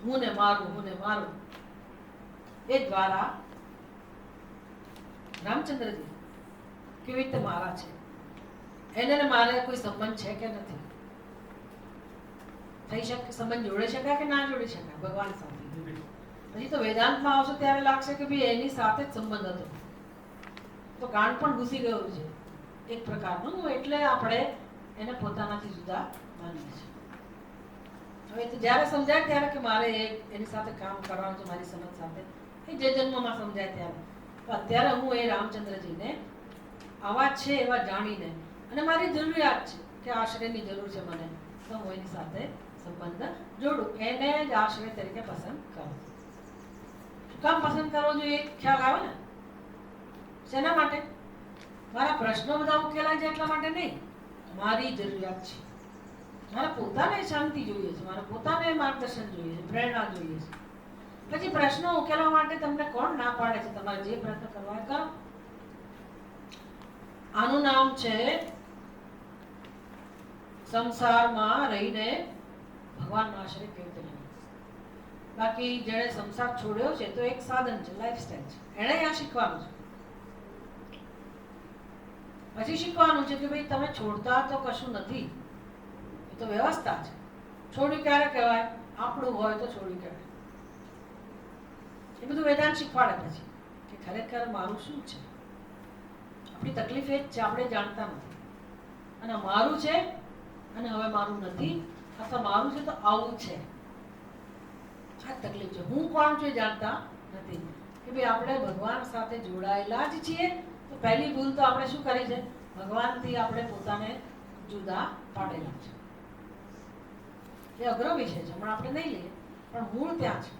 હું ને મારું, એ દ્વારા રામચંદ્રજી કેવી રીતે મારા છે, એને ને મારે કોઈ સંબંધ છે કે નથી, થઈ શકે સંબંધ જોડી શકાય કે ના જોડી શકાય ભગવાન સાથે? પછી તો વેદાંતમાં આવશો ત્યારે લાગશે કે ભાઈ એની સાથે જ સંબંધ હતો, તો કાન પણ ઘૂસી ગયું છે એક પ્રકારનું. એટલે આપણે એને પોતાનાથી જુદા માનીએ છીએ. હવે તો જ્યારે સમજાય ત્યારે કે મારે એની સાથે કામ કરવાનું છે, મારી સમજ સાથે, એ જે જન્મમાં સમજાય ત્યારે. તો અત્યારે હું એ રામચંદ્રજીને આવા છે એવા જાણીને, અને મારી જરૂરિયાત છે કે આશ્રયની જરૂર છે મને, તો હું એની સાથે સંબંધ જોડું, એને જ આશ્રય તરીકે પસંદ કરું. કામ પસંદ કરવો જોઈએ ખ્યાલ આવે ને? શેના માટે? મારા પ્રશ્નો બધા ઉકેલાય છે એટલા માટે નહીં, મારી જરૂરિયાત છે, મારે પોતાને શાંતિ જોઈએ છે, મારે પોતાને માર્ગદર્શન જોઈએ છે, પ્રેરણા જોઈએ છે. પછી પ્રશ્નો ઉકેલવા માટે તમને કોણ ના પાડે છે? તમારે જે પ્રયત્ન કરવા કરો. આનું નામ છે સંસારમાં રહીને ભગવાનનો આશ્રય કેવી રીતે લેવો. બાકી જેણે સંસાર છોડ્યો છે તો એક સાધન છે, લાઈફસ્ટાઈલ છે, એણે આ શીખવાનું છે. પછી શીખવાનું છે કે ભાઈ તમે છોડતા તો કશું નથી, એ તો વ્યવસ્થા છે. છોડ્યું ક્યારે કહેવાય? આપણું હોય તો છોડ્યું કહેવાય. એ બધું વેદાંત શીખવાડે પછી કે ખરેખર મારું શું છે. આપણી તકલીફ એ જ છે, આપણે જાણતા નથી. અને મારું છે અને હવે મારું નથી, અથવા મારું છે તો આવું છે, આ તકલીફ છે. હું કોણ છું એ જાણતા નથી કે ભાઈ આપણે ભગવાન સાથે જોડાયેલા જ છીએ. તો પહેલી ભૂલ તો આપણે શું કરી છે? ભગવાનથી આપણે પોતાને જુદા પાડેલા છે. એ અઘરો વિષય છે, હમણાં આપણે નહીં લઈએ, પણ મૂળ ત્યાં છે.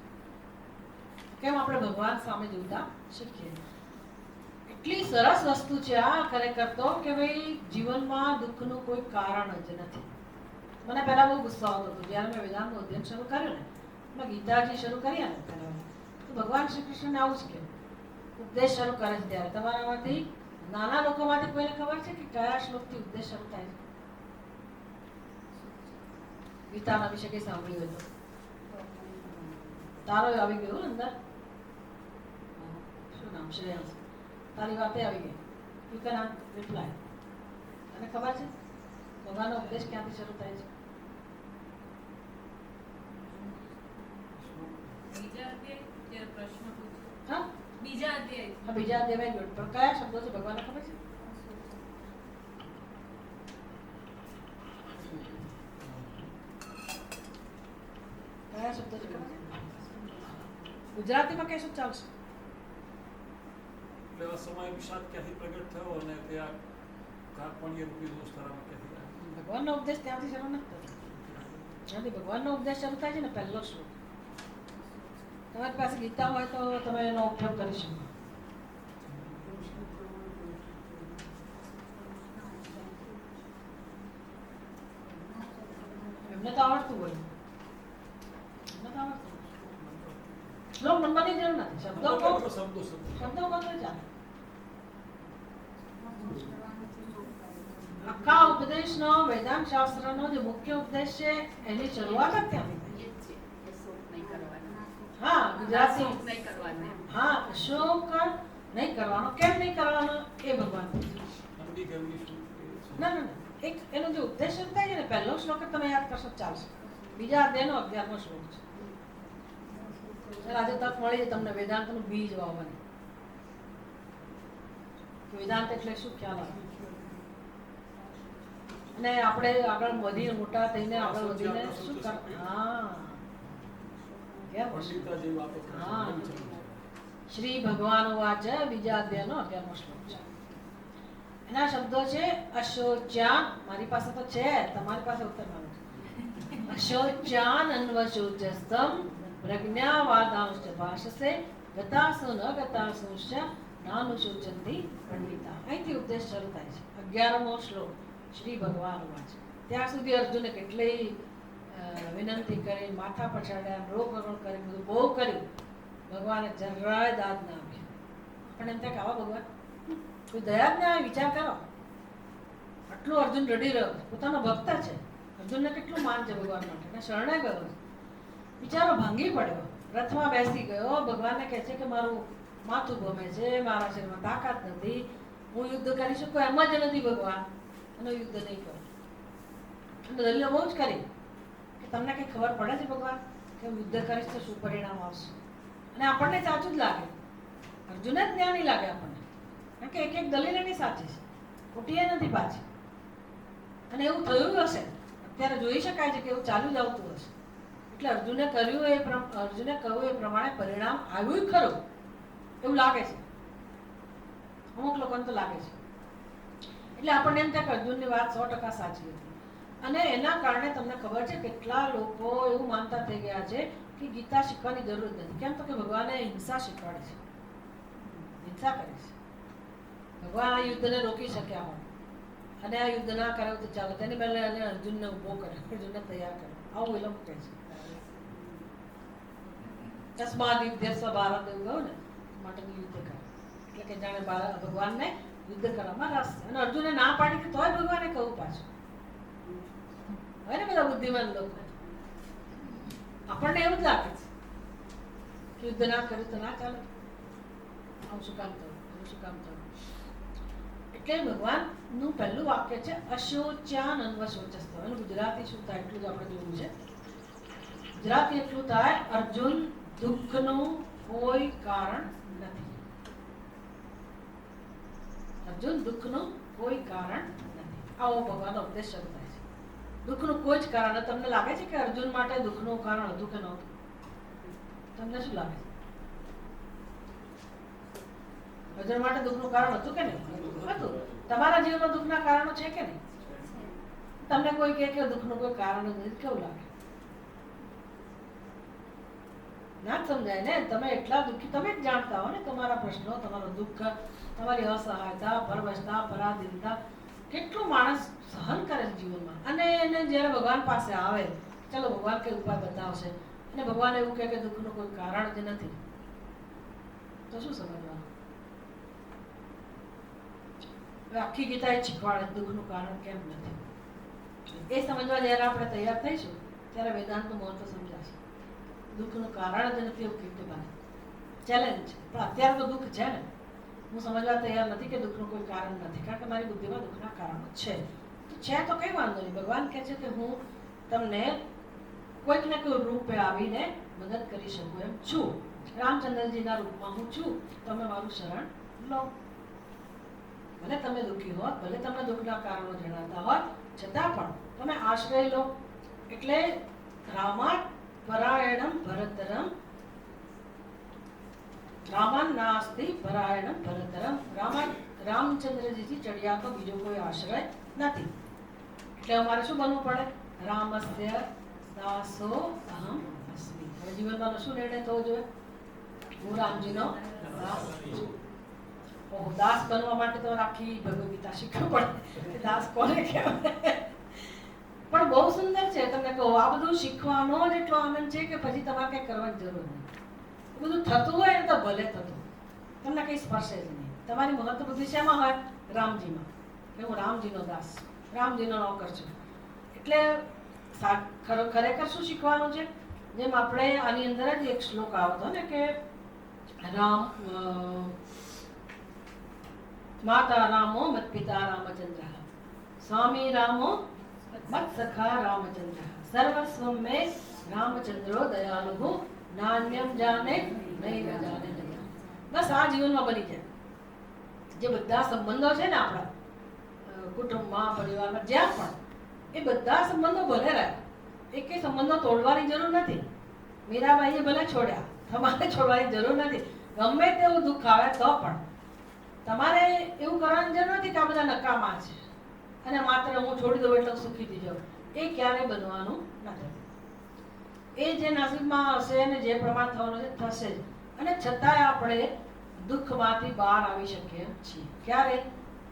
કેમ આપણે ભગવાન સામે જોતા શીખીએ? એટલી સરસ વસ્તુ છે આ ખરેખર તો કે ભાઈ જીવનમાં દુઃખનું કોઈ કારણ જ નથી. મને પહેલા બહુ ગુસ્સો આવતો હતો જ્યારે મેં વેદાંતનું અધ્યયન શરૂ કર્યું ને, મેં ગીતાજી શરૂ કર્યા ને પહેલા, તો ભગવાન શ્રી કૃષ્ણને આવું જ કે ઉપદેશ શરૂ કરે છે ત્યારે તમારામાંથી નાના લોકોમાંથી કોઈને ખબર છે કે કયા શ્લોકથી ઉપદેશ શરૂ થાય છે? ગીતાના વિશે કઈ સાંભળ્યું હોય તો? તારો આવી ગયો અંદર, શું નામ? શ્રેયાંશ, તારી વાતે આવી ગઈ. You can reply. તને ખબર છે ભગવાનનો ઉપદેશ ક્યાંથી શરૂ થાય છે? બીજા અધ્યાય. પણ કયા શબ્દો છે ભગવાનને ખબર છે? કયા શબ્દો છે ખબર છે? ગુજરાતીમાં કહેશું ચાલશે. સમય વિષાદ ક્યાંથી પ્રગટ થયો અને ત્યાં કાલ્પનિક રૂપી દોસ્તારામાં ક્યાંથી આવ્યો? ભગવાનનો ઉપદેશ ત્યાંથી શરૂ નથી થતો. જ્યાંથી ભગવાનનો ઉપદેશ શરૂ થાય છે ને, પહેલો શ્લોક. તમારી પાસે ગીતા હોય તો તમે એનો ઉપયોગ કરી શકો. એમને તો આવડતું હોય, શ્લોક નંબરની જરૂર નથી. શબ્દો કહો તો ચાલે. આખા ઉપદેશનો, વેદાંત શાસ્ત્રનો જે મુખ્ય ઉપદેશ છે એની શરૂઆત જ ત્યાંથી થાય. હા, ગુજરાતી. હા, શોક નહીં કરવાનો. કેમ નહીં કરવાનો એ ભગવાન ના ના ના, એક એનો જે ઉપદેશ થાય છે ને, પહેલો શ્લોક તમે યાદ કરશો ચાલશે. બીજા અધ્યાયનો 11મો શ્લોક છે. આજે તક મળી તમને વેદાંતનું બીજ વાવવાની. વેદાંત એટલે શું ખ્યાલ આવે, અને આપણે આગળ વધીને મોટા થઈને આગળ વધીને શું કર. હા, શ્રી ભગવાન વાચ, બીજા અધ્યાયનો 11મો શ્લોક છે. એના શબ્દો છે અશોચ્યાન. મારી પાસે તો છે, તમારી પાસે ઉત્તરવાનું છે. અશોચ્યાન અન્વશોચસ્તમ પ્રજ્ઞાવાદાંશ્ચ ભાષસે ગતાસુ ન ગતાસુશ્ચ નાનુશોચંતિ પંડિતા. અહીંથી ઉપદેશ શરૂ થાય છે. 11મો શ્લોક શ્રી ભગવાન વાચ. ત્યાં સુધી અર્જુને કેટલી વિનંતી કરી, માથા પછાડ્યા, રોગ રગણ કરી, બધું બહુ કર્યું. ભગવાને જરાય દાદ ના આપી. પણ એમ થાય કે આવા ભગવાન કોઈ દયા જ ના આવે. વિચાર કરો, આટલું અર્જુન રડી રહ્યો છે, પોતાનો ભક્ત છે, અર્જુનને કેટલું માન છે ભગવાન માટે, અને શરણે ગયો છે, બિચારો ભાંગી પડ્યો, રથમાં બેસી ગયો, ભગવાનને કહે છે કે મારું માથું ભમે છે, મારા શરીરમાં તાકાત નથી, હું યુદ્ધ કરી શકું એમ જ નથી ભગવાન, અને યુદ્ધ નહીં કરું. અને દલીલો બહુ જ કરી કે તમને કંઈ ખબર પડે છે ભગવાન કે હું યુદ્ધ કરીશ તો શું પરિણામ આવશે. અને આપણને સાચું જ લાગે, અર્જુન જ જ્ઞાની લાગે આપણને, કારણ કે એક એક દલીલ એની સાચી છે, ખોટી એ નથી પાછી. અને એવું થયું હશે, અત્યારે જોઈ શકાય છે કે એવું ચાલુ જ આવતું હશે. એટલે અર્જુને કહ્યું એ પ્રમાણે પરિણામ આવ્યું ખરું એવું લાગે છે, અમુક લોકોને તો લાગે છે. એટલે આપણને એમ થાય કે અર્જુનની વાત 100% સાચી હતી. અને એના કારણે તમને ખબર છે કેટલા લોકો એવું માનતા થઈ ગયા છે કે ગીતા શીખવાની જરૂર નથી. કેમ તો કે ભગવાને હિંસા શીખવાડી છે, હિંસા કરી છે. ભગવાન આ યુદ્ધને રોકી શક્યા હોય અને આ યુદ્ધ ના કરે તો ચાલો, તેની પહેલા એને અર્જુનને ઊભો કર્યો, અર્જુનને તૈયાર કર્યો. આવું એ લોકો કહે છે. તસ્માદ યુદ્ધસ્વ ભારત એવું કહ્યું ને, માટે યુદ્ધ કરે એટલે કે જાણે ભગવાનને યુદ્ધ કરવામાં રસ છે. અને અર્જુને ના પાડી કે તોય ભગવાને કહું પાછું. હોય ને બધા બુદ્ધિમાન લોકો, આપણને એવું જ લાગે છે કે યુદ્ધ ના કર્યું તો ના ચાલે, આવું શું કામ થયું, આવું શું કામ થયું. એટલે ભગવાનનું પહેલું વાક્ય છે અશોચ્યાન અન્વશોચસ્ત. એનું ગુજરાતી શું થાય એટલું જ આપણે જોયું છે. ગુજરાતી એટલું થાય, અર્જુન દુઃખનું કોઈ કારણ નથી. અર્જુન દુઃખનું કોઈ કારણ નથી. આવો ભગવાનનો ઉપદેશ શરૂ થાય છે. દુઃખનું કોઈ જ કારણ. તમને લાગે છે કે અર્જુન માટે દુઃખનું કારણ હતું કે નહોતું? તમને શું લાગે છે? અર્જુન માટે દુઃખનું કારણ હતું કે નહીં? હતું. તમારા જીવનમાં દુઃખના કારણો છે કે નહીં? તમને કોઈ કહે કે દુઃખનું કોઈ કારણ નથી, કેવું લાગે? ના જ સમજાય ને. તમે એટલા દુઃખી, તમે જ જાણતા હો ને તમારા પ્રશ્નો, તમારો દુઃખ, તમારી અસહાયતા, પરવશતા, પરાધીનતા, કેટલું માણસ સહન કરે છે જીવનમાં. અને એને જ્યારે ભગવાન પાસે આવે, ચલો ભગવાન કઈ ઉપાય બતાવશે, અને ભગવાન એવું કહે કે દુઃખનું કોઈ કારણ જ નથી, તો શું સમજવાનું? આખી ગીતા એ શીખવાડે દુઃખનું કારણ કેમ નથી. એ સમજવા જ્યારે આપણે તૈયાર થઈશું ત્યારે વેદાંતનું મહત્વ સમજાશે. દુઃખનું કારણ જ નથી એવું કેવી રીતે બને? ચેલેન્જ છે. પણ અત્યારે તો દુઃખ છે ને, હું સમજવા તૈયાર નથી કે દુઃખનું કોઈ કારણ નથી, કારણ કે મારી બુદ્ધિમાં દુઃખના કારણો છે. તો છે તો કઈ વાંધો નહીં. ભગવાન કહે છે કે હું તમને કોઈક ને કોઈ રૂપે આવીને મદદ કરી શકું એમ છું. રામચંદ્રજીના રૂપમાં હું છું, તમે મારું શરણ લો. ભલે તમે દુઃખી હોત, ભલે તમને દુઃખના કારણો જણાતા હોય, છતાં પણ તમે આશ્રય લો. એટલે રામાન પરાયણમ ભરતરમ, રામાન નાસ્તિ પરાયણમ ભરતરમ. રામચંદ્રજીથી ચડિયા તો બીજો કોઈ આશ્રય નથી. એટલે અમારે શું બનવું પડે? રામસ્ય દાસો અહમ અસ્મિ. હવે જીવનમાં શું નિર્ણય થવો જોઈએ? હું રામજીનો દાસ છું. દાસ બનવા માટે તો આખી ભગવદ ગીતા શીખવું પડે કે દાસ કોને કહેવાય. પણ બહુ સુંદર છે. તમને કહું, આ બધું શીખવાનો જ એટલો આનંદ છે કે પછી તમારે કંઈ કરવાની જરૂર નહીં. બધું થતું હોય ને તો ભલે થતું, તમને કંઈ સ્પર્શે જ નહીં. તમારી મહત્વ બુદ્ધિ શેમાં હોય? રામજીમાં, કે હું રામજીનો દાસ, રામજીનો નોકર છું. એટલે ખરેખર શું શીખવાનું છે? જેમ આપણે આની અંદર જ એક શ્લોક આવતો ને કે માતા રામો મત પિતા રામચંદ્ર, સ્વામી રામો મત સખા રામચંદ્ર, સર્વસ્વમ મે રામચંદ્રો દયાલુ, નાન્યમ જાને નૈવ જાને જગત. બસ આ જીવનમાં બની જાય. જે બધા સંબંધો છે ને આપણા કુટુંબમાં, પરિવારમાં, જ્યાં પણ, એ બધા સંબંધો ભલે રહે. એક સંબંધો તોડવાની જરૂર નથી. મીરાબાઈએ ભલે છોડ્યા, તમારે છોડવાની જરૂર નથી. ગમે તેવું દુઃખ આવે તો પણ તમારે એવું કરવાની જરૂર નથી કે આ બધા નકામા છે અને માત્ર હું છોડી દઉં એટલે સુખી થઈ જાઉં. એ ક્યારેય બનવાનું નથી. એ જે નસીબમાં હશે ને જે પ્રમાણ થવાનું છે થશે જ. અને છતાંય આપણે દુઃખમાંથી બહાર આવી શકીએ છીએ. ક્યારે?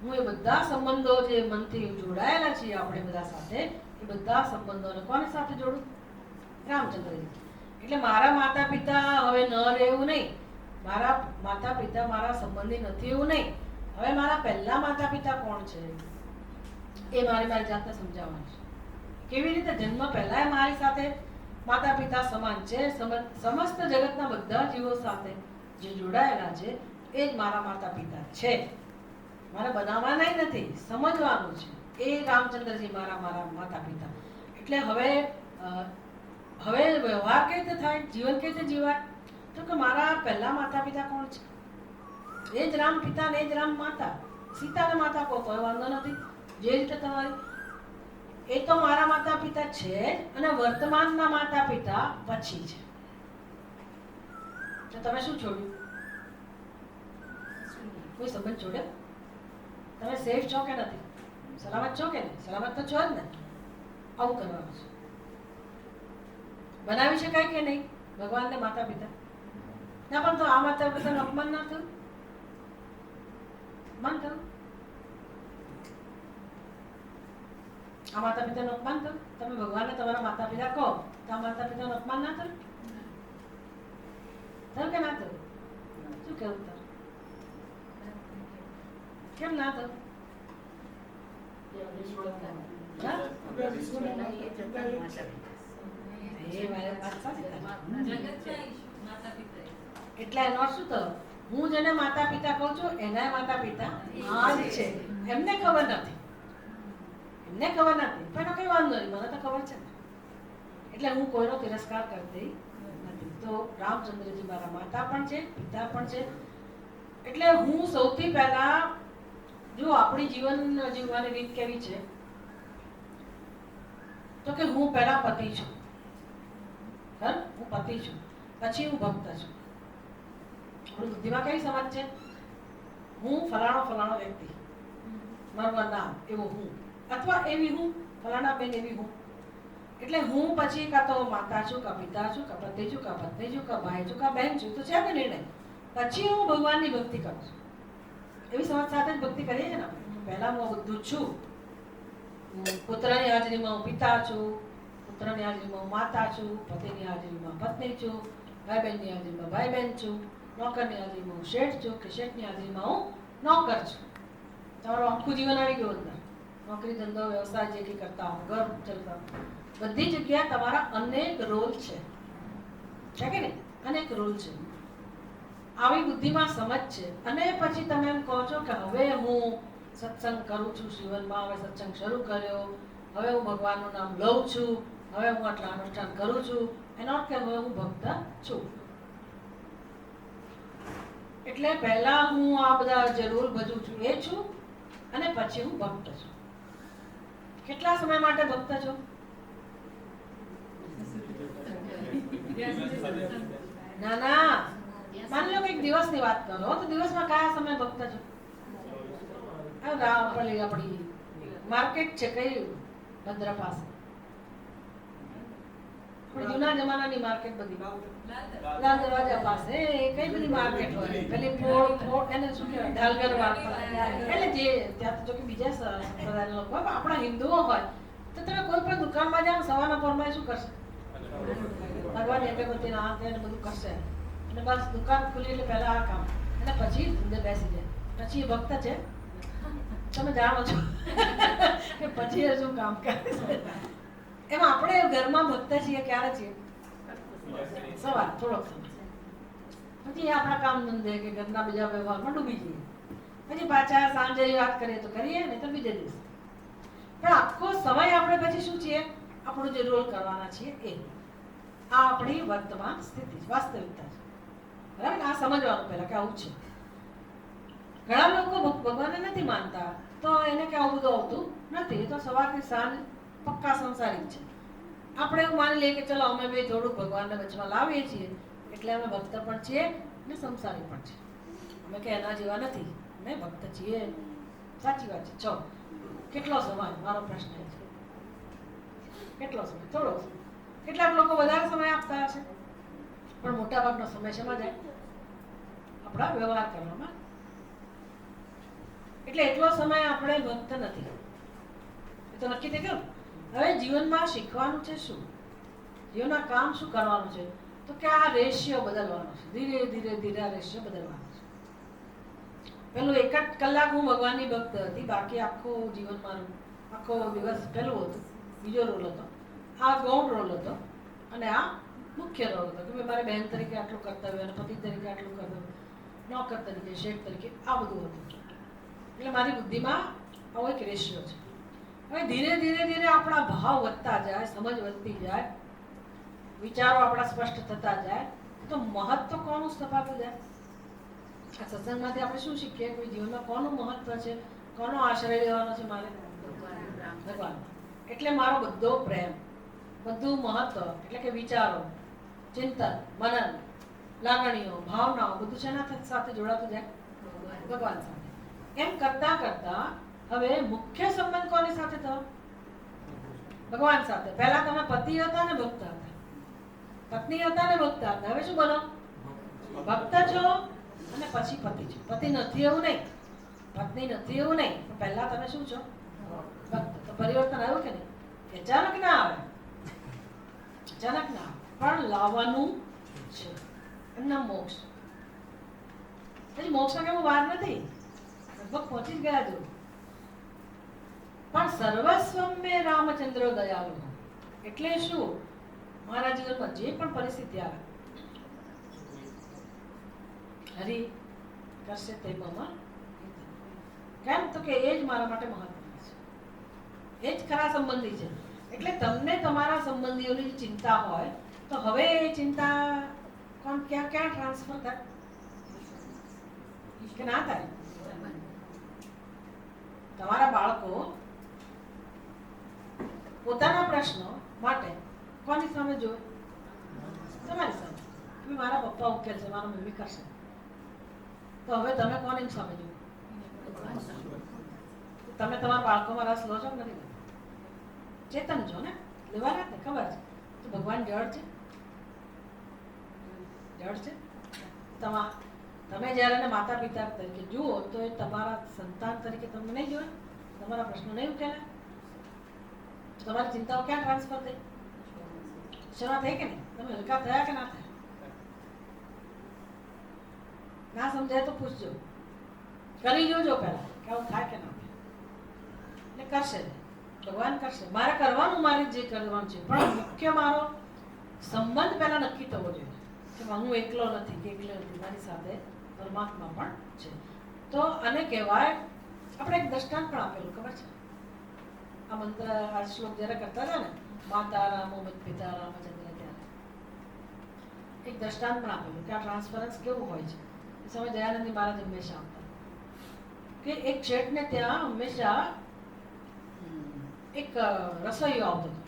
હું એ બધા સંબંધો જે મનથી જોડાયેલા છીએ આપણે બધા સાથે, એ બધા સંબંધોને કોની સાથે જોડું? રામચંદ્રજી. એટલે મારા માતા પિતા હવે ન રહેવું નહીં, મારા માતા પિતા મારા સંબંધી નથી એવું નહીં. હવે મારા પહેલા માતા પિતા કોણ છે એ મારી જાતને સમજાવવાનું છે. કેવી રીતે જન્મ પહેલા મારી સાથે માતા પિતા સમાન છે, સમસ્ત જગતના બધા જીવો સાથે જે જોડાયેલા છે એ જ મારા માતા પિતા છે. મારે બનાવવાના નથી, સમજવાનું છે. એ રામચંદ્રજી મારા માતા પિતા. એટલે હવે વ્યવહાર કેવી રીતે થાય, જીવન કેવી રીતે જીવાય? તો કે મારા પહેલા માતા પિતા કોણ છે? એ જ રામ પિતા ને એ જ રામ માતા. સીતાને માતા કહો તો વાંધો નથી, જે રીતે તમારી એ તો મારા માતા પિતા છે અને વર્તમાનના માતા પિતા પછી છે. તો તમે શું છોડ્યું? કોઈ સંબંધ છોડ્યો? તમે સેફ છો કે નથી? સલામત છો કે નહીં? સલામત તો છો જ ને. આવું કરવાનું છે. બનાવી શકાય કે નહીં ભગવાનને માતા પિતા? ના, પણ તો આ માતા પિતાનું અપમાન ના થયું? અપમાન થયું? આ માતા પિતાનું અપમાન થયું? તમે ભગવાનને તમારા માતા પિતા કહો તો આ માતા પિતાનું અપમાન ના થયું? થયું કે ના થયું? શું કેવું તારું? કેમ ના થયું? એટલે એનો શું થયો? હું જેને માતા પિતા કહું છું એના માતા પિતા આ જ છે. એમને ખબર નથી, એમને ખબર નથી, પણ કઈ વાંધો નહીં, મને તો ખબર છે. એટલે હું કોઈનો તિરસ્કાર કરતી નથી. તો રામચંદ્રજી મારા માતા પણ છે, પિતા પણ છે. એટલે હું સૌથી પહેલા જો આપણી જીવન જીવવાની રીત કેવી છે તો કે હું પહેલા પતિ છું, હું પતિ છું, પછી હું ભક્ત છું. આપણી બુદ્ધિમાં કેવી સમજ છે? હું ફલાણો વ્યક્તિ, મારું નામ એવો હું, અથવા એવી હું, ફલાણા બેન એવી હું. એટલે હું પછી કાં તો માતા છું, કાં પિતા છું, કાં પતિ છું, કાં પત્ની છું, કાં ભાઈ છું, કાં બહેન છું. તો છે ને નિર્ણય. પછી હું ભગવાનની ભક્તિ કરું છું. એવી સમજ સાથે જ ભક્તિ કરીએ છીએ ને. પહેલા હું બધું છું. પુત્રની હાજરીમાં હું પિતા છું, પુત્રની હાજરીમાં હું માતા છું, પતિની હાજરીમાં પત્ની છું, ભાઈ બહેનની હાજરીમાં ભાઈ બહેન છું, નોકરની હાજરીમાં હું શેઠ છું, કે શેઠની હાજરીમાં હું નોકર છું. તમારું આખું જીવન આવી ગયું અંદર. નોકરી, ધંધો, વ્યવસાય જે કંઈ કરતા હો, ઘર ચલતા હો, બધી જગ્યાએ તમારા અનેક રોલ છે કે નહીં? અનેક રોલ છે. આવી બુદ્ધિમાં સમજ છે. અને પછી તમે એમ કહો છો કે હવે હું સત્સંગ કરું છું જીવનમાં, હવે સત્સંગ શરૂ કર્યો, હવે હું ભગવાનનું નામ લઉં છું, હવે હું આટલા અનુષ્ઠાન કરું છું, એનો અર્થ કે હવે હું ભક્ત છું. એટલે પહેલા હું આ બધા જે રોલ ભજવું છું એ છું, અને પછી હું ભક્ત છું. કેટલા સમય માટે ભક્ત છો? ના, માની લો કે એક દિવસની વાત કરો તો દિવસમાં કયા સમય ભક્ત છો? આપણી માર્કેટ છે કઈ ભદ્રા પાસે, જૂના જમાનાની માર્કેટ બધી લાલ દરવાજા પાસે કઈ બધી માર્કેટ હોય, પેલી ફોડ એને શું કહેવાય, ઢાલગર વાળા. એટલે જે ત્યાં તો કે બીજા સંપ્રદાયના લોકો હોય, આપણા હિન્દુઓ હોય તો તમે કોઈ પણ દુકાનમાં જાઓ સવારના પોરમાં શું કરશે? ભગવાન અગરબત્તી ના હાથ બધું કરશે. અને બસ દુકાન ખુલી એટલે પહેલા આ કામ, અને પછી ધંધે બેસી જાય. પછી એ ભક્ત છે? તમે જાણો છો કે પછી એ શું કામ કરે છે? એમ આપણે ઘરમાં ભક્ત છીએ ક્યારે છીએ? સવાર થોડોક સમય, પછી આપણા કામ ધંધે કે ઘરના બીજા વ્યવહારમાં ડૂબી જઈએ. પછી પાછા સાંજે વાત કરીએ તો કરીએ, નહીં તો બીજે દિવસે. પણ આખો સમય આપણે પછી શું છીએ? આપણું જે રોલ કરવાના છીએ એ. આ આપણી વર્તમાન સ્થિતિ, વાસ્તવિકતા છે. બરાબર? આ સમજવાનું પહેલા કે આવું છે. ઘણા લોકો ભગવાનને નથી માનતા તો એને કે આવું બધું આવતું નથી. એ તો સવારથી સાંજ પક્કા સંસારિક છે. આપણે એવું માની લઈએ કે ચલો અમે બે થોડુંક ભગવાનને વચમાં લાવીએ છીએ એટલે અમે ભક્ત પણ છીએ અને સંસારી પણ છીએ. અમે કે એના જેવા નથી, અમે ભક્ત છીએ. સાચી વાત છે. ચો કેટલો સમય? મારો પ્રશ્ન છે કેટલો સમય? થોડો સમય. કેટલાક લોકો વધારે સમય આપતા હશે, પણ મોટા ભાગનો સમય શેમાં જાય? આપણા વ્યવહાર કરવામાં. એટલે એટલો સમય આપણે ભક્ત નથી. એ તો નક્કી થઈ ગયું. હવે જીવનમાં શીખવાનું છે શું? જીવનમાં કામ શું કરવાનું છે? તો કે આ રેશિયો બદલવાનો છે, ધીરે ધીરે ધીરે આ રેશિયો બદલવાનો છે. પેલું 1 જ કલાક હું ભગવાનની ભક્ત હતી, બાકી આખું જીવન મારું આખો દિવસ પેલું હતું, બીજો રોલ હતો, આ ગૌણ રોલ હતો, અને આ મુખ્ય રોલ હતો કે મારે બહેન તરીકે આટલું કર્તવ્ય અને પતિ તરીકે આટલું કર્તવ્ય, નોકર તરીકે, શેઠ તરીકે આ બધું હતું. એટલે મારી બુદ્ધિમાં આવો એક રેશિયો છે. હવે ધીરે ધીરે ધીરે આપણા ભાવ વધતા જાય, સમજ વધતી જાય, વિચારો આપણા સ્પષ્ટ થતા જાય, તો મહત્વ કોનું સ્થપાતું જાય? આ સત્સંગમાંથી આપણે શું શીખીએ કે જીવનમાં કોનું મહત્વ છે, કોનો આશ્રય લેવાનો છે? મારે ભગવાન. એટલે મારો બધો પ્રેમ, બધું મહત્વ એટલે કે વિચારો, ચિંતન, મનન, લાગણીઓ, ભાવનાઓ બધું શેના સાથે જોડાતું જાય? ભગવાન સાથે. એમ કરતા કરતા હવે મુખ્ય સંબંધ કોની સાથે થયો? ભગવાન સાથે. પહેલા તમે પતિ હતા ને ભક્ત હતા, પત્ની હતા ને ભક્ત હતા, હવે શું બનો? ભક્ત છો અને પછી પતિ છો. પતિ નથી એવું નહીં, પત્ની નથી એવું નહીં, પણ પહેલા તમે શું છો? ભક્ત. તો પરિવર્તન આવ્યું કે નહીં? અચાનક ના આવે, અચાનક ના આવે, પણ લાવવાનું છે. એમના મોક્ષ. પછી મોક્ષમાં કેવું વાર નથી, લગભગ પહોંચી જ ગયા જો. પણ સર્વસ્વમ મે રામચંદ્ર દયાળુ. એટલે શું? મારા જીવનમાં જે પણ પરિસ્થિતિ આવે, હરિ કરશે તે મમ. કેમ? તો કે એ જ મારા માટે મહત્વનું છે, એ જ ખરા સંબંધી છે. એટલે તમને તમારા સંબંધીઓની ચિંતા હોય તો હવે એ ચિંતા કોણ ક્યાં ક્યાં ટ્રાન્સફર થાય કે ના થાય? તમારા બાળકો પોતાના પ્રશ્નો માટે કોની સામે જોવે? તમારી સામે. મારા પપ્પા ઉકેલ છે, મારા મમ્મી કરશે. તો હવે તમે કોની સામે જુઓ? તમે તમારા બાળકોમાં રસ લો છો કે નથી? ચેતન છો ને, લેવાના ને ખબર છે. તો ભગવાન જળ છે, જળ છે. તમે જ્યારે એને માતા પિતા તરીકે જુઓ તો એ તમારા સંતાન તરીકે તમને નહીં જોવે, તમારા પ્રશ્નો નહીં ઉકેલે, તમારી ચિંતાઓ ક્યાં ટ્રાન્સફર થઈ? શરૂઆત થઈ કે નહીં? તમે હલકા થયા કે ના થયા? ના સમજાય તો પૂછજો, કરી જોજો પહેલા કે આવું થાય કે ના થાય. એટલે કરશે, ભગવાન કરશે. મારે કરવાનું, મારે જે કરવાનું છે, પણ મુખ્ય મારો સંબંધ પહેલા નક્કી થવો જોઈએ કે હું એકલો નથી કે એકલો નથી, મારી સાથે પરમાત્મા પણ છે. તો આને કહેવાય, આપણે એક દ્રષ્ટાંત પણ આપેલું ખબર છે? આ મંત્ર, આ શ્લોક જ્યારે કરતા હતા ને, માતા રામો મત પિતા રામચંદ્ર, ત્યારે એક દ્રષ્ટાંત પણ આપેલું કે આ ટ્રાન્સફરન્સ કેવું હોય છે. એ સમય દયાનંદી મહારાજ હંમેશા આવતા કે એક શેઠને ત્યાં હંમેશા એક રસોઈયો આવતો હતો,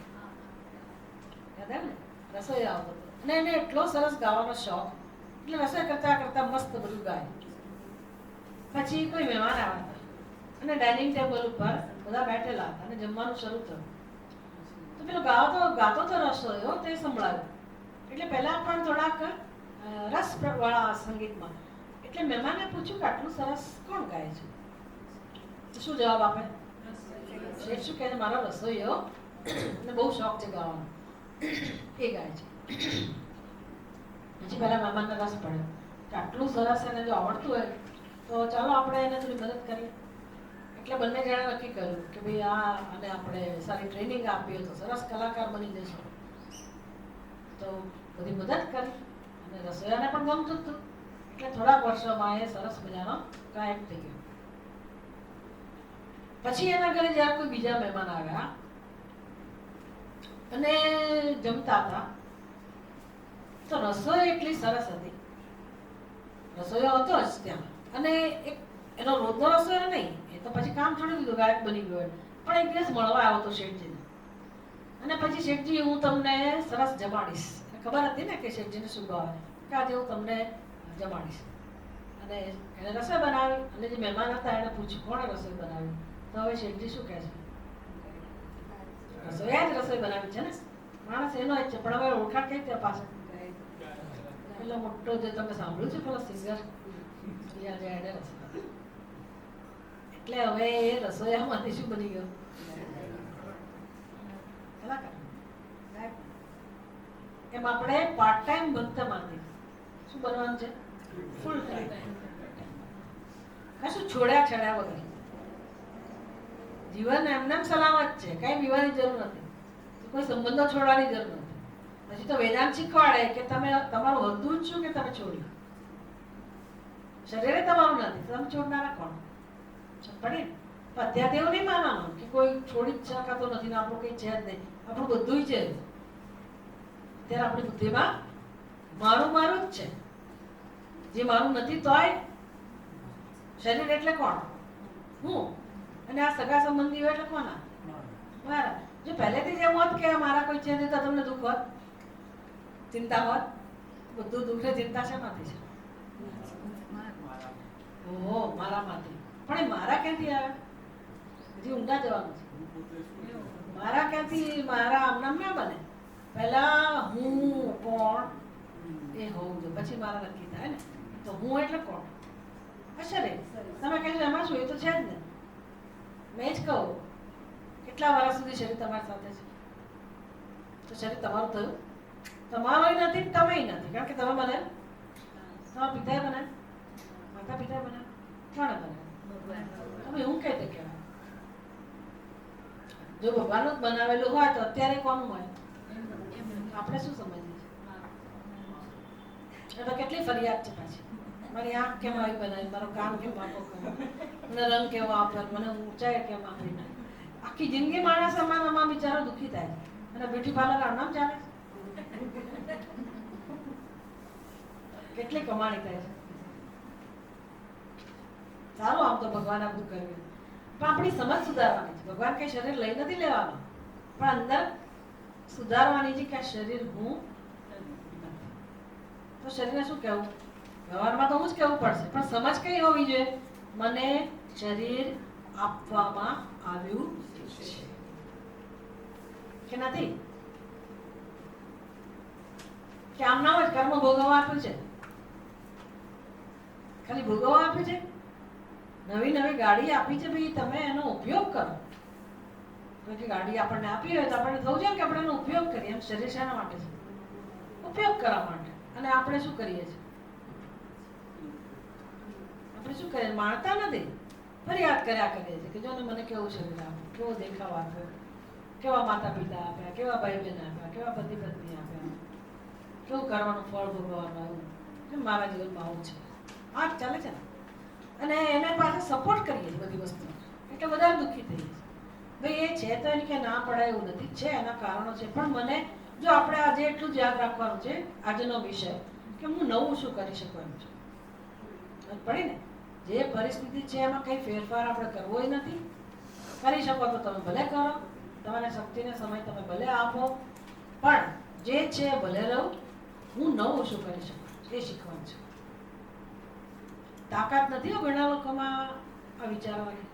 યાદ આવે ને? રસોઈયો આવતો હતો અને એને એટલો સરસ ગાવાનો શોખ, એટલે રસોઈ કરતા કરતા મસ્ત બધું ગાય. પછી કોઈ મહેમાન આવ્યા હતા અને ડાઇનિંગ ટેબલ ઉપર બધા બેઠેલા હતા અને જમવાનું શરૂ થયું. તો પેલો ગાતો તો રસોઈયો તે સંભળાયો. એટલે પહેલા પણ થોડાક રસ વાળા સંગીતમાં. એટલે મહેમાને પૂછ્યું કે આટલું સરસ કોણ ગાય છે? તો શું જવાબ આપે? શેઠ શું કહે છે? મારો રસોઈયો ને બહુ શોખ છે ગાવાનો, એ ગાય છે. પછી પહેલા મહેમાનને રસ પડ્યો કે આટલું સરસ એને જો આવડતું હોય તો ચાલો આપણે એને થોડી મદદ કરીએ. એટલે બંને જણા નક્કી કર્યું કે ભાઈ આને આપણે સારી ટ્રેનિંગ આપીએ તો સરસ કલાકાર બની જશે. તો બધી મદદ કરી અને રસોઈયાને પણ ગમતું હતું. એટલે થોડાક વર્ષોમાં એ સરસ મજાનો ગાયક થઈ ગયો. પછી એના ઘરે જ્યારે કોઈ બીજા મહેમાન આવ્યા અને જમતા હતા તો રસોઈ એટલી સરસ હતી, રસોઈયો હતો જ ત્યાં, અને એક એનો રોજનો રસોઈયો નહીં, એ તો પછી કામ છોડી દીધું, ગાયક બની ગયો. પણ એક દિવસ મળવા આવ્યો હતો શેઠજીને, અને પછી શેઠજી હું તમને સરસ જમાડીશ. ખબર હતી ને કે શેઠજીને શું ભાવે, કે આજે હું તમને જમાડીશ. અને એને રસોઈ બનાવી અને જે મહેમાન હતા એને પૂછ્યું કોણે રસોઈ બનાવી? તો હવે શેઠજી શું કહે છે? રસોઈયા જ રસોઈ બનાવી છે ને, માણસ એનો જ છે. પણ હવે ઓળખાણ કઈ રીતે પાછળ? પેલો મોટો જે તમે સાંભળ્યું છે પેલો સિંગર, એટલે હવે એ રસોઈયામાંથી શું બની ગયો? કલાકાર. એમ આપણે પાર્ટ ટાઈમ ભક્તમાંથી શું બનવાનું છે? Full time. કશું છોડ્યા છડ્યા વગર જીવન એમને સલામત છે, કઈ પીવાની જરૂર નથી, કોઈ સંબંધો છોડવાની જરૂર નથી. પછી તો વેદાંત શીખવાડે કે તમે તમારું હતું જ શું કે તમે છોડ્યું. શરીરે તમારું નથી, તમે છોડનારા કોણ? પડે. અત્યારે એવું નહીં માનવાનું કે કોઈ છોડી જ શકાતો નથી ને આપણું કઈ છે જ નહીં, આપણું બધું છે. અત્યારે આપણી બુદ્ધિમાં મારું મારું જ છે, જે મારું નથી તોય શરીર એટલે કોણ? હું. અને આ સગા સંબંધીઓ એટલે કોના? મારા. જો પહેલેથી જ એમ હોત કે મારા કોઈ છે નહીં તો તમને દુઃખ હોત, ચિંતા હોત. બધું દુઃખ ને ચિંતા શેમાંથી છે? ઓહો, મારામાંથી. પણ એ મારા ક્યાંથી આવે? હજી ઊંડા જવાનું છે. મારા ક્યાંથી? મારા આમનામ ના બને. પહેલા હું કોણ એ હોવું જોઈએ, પછી મારા નક્કી થાય ને. તો હું એટલે કોણ? શરીર. તમે કહેશો એમાં શું, એ તો છે જ ને. મેં જ કહું, કેટલા વર્ષ સુધી શરીર તમારી સાથે છે? તો શરીર તમારું થયું? તમારું નથી, તમે નથી. કારણ કે તમે મને તમારા પિતાએ બનાવ્યા, માતા પિતાએ બનાવ્યા, કોણે બનાવ્યા? તમે હું કઈ રીતે કહેવાય? જો ભગવાન જ બનાવેલું હોય તો અત્યારે કોનું હોય? આપણે શું સમજીએ છીએ? એટલે કેટલી ફરિયાદ છે પાછી. મારી આંખ કેમ આવી બનાવી, મારો કાન કેમ આપો કર્યો, મને રંગ કેવો આપ્યો, મને ઊંચાઈ કેમ આપી. આખી જિંદગી માણસ આમાં બિચારો દુઃખી થાય છે. અને બ્યુટી પાર્લર આમ ચાલે છે. કેટલી કમાણી થાય છે. સારું, આમ તો ભગવાન આ બધું કર્યું, પણ આપણી સમજ સુધારવાની છે. ભગવાન કઈ શરીર લઈ નથી લેવાનું, પણ અંદર સુધારવાની છે કે આ શરીર હું નથી. તો શરીરને શું કહેવું? વ્યવહારમાં તો હું જ કહેવું પડશે, પણ સમજ કઈ હોવી જોઈએ? મને શરીર આપવામાં આવ્યું છે કે નથી? કે આમ ના હોય કર્મ ભોગવવા આપ્યું છે? ખાલી ભોગવવા આપ્યું છે? નવી નવી ગાડી આપી છે, ભાઈ તમે એનો ઉપયોગ કરો. કોઈ ગાડી આપણને આપી હોય તો આપણને થવું જોઈએ કે આપણે એનો ઉપયોગ કરીએ. એમ શરીર શાના માટે છે? ઉપયોગ કરવા માટે. અને આપણે શું કરીએ છીએ? આપણે શું કરીએ? માણતા નથી, ફરિયાદ કર્યા કરીએ છીએ કે જો ને મને કેવું શરીર આપ્યું, કેવો દેખાવ આપ્યો, કેવા માતા પિતા આપ્યા, કેવા ભાઈ બહેન આપ્યા, કેવા પતિ પત્ની આપ્યા, કેવું કરવાનું ફળ ભોગવવાનું આવ્યું, કે મારા જીવનમાં આવું છે. આ ચાલે છે ને. અને એને પાછળ સપોર્ટ કરીએ છીએ બધી વસ્તુ, એટલે બધા દુઃખી થઈએ છીએ. ભાઈ એ છે તો એને કે ના પડાય એવું નથી, છે એના કારણો છે. પણ મને જો આપણે આજે એટલું જ યાદ રાખવાનું છે આજનો વિષય, કે હું નવું શું કરી શકું એમ છું. પડી ને જે પરિસ્થિતિ છે એમાં કઈ ફેરફાર આપણે કરવો નથી. કરી શકો તો તમે ભલે કરો, તમારા શક્તિને સમય તમે ભલે આપો, પણ જે છે ભલે રહું. હું નવું શું કરી શકું એ શીખવાનું છે. તાકાત નથી ઘણા લોકોમાં આ વિચારવાની.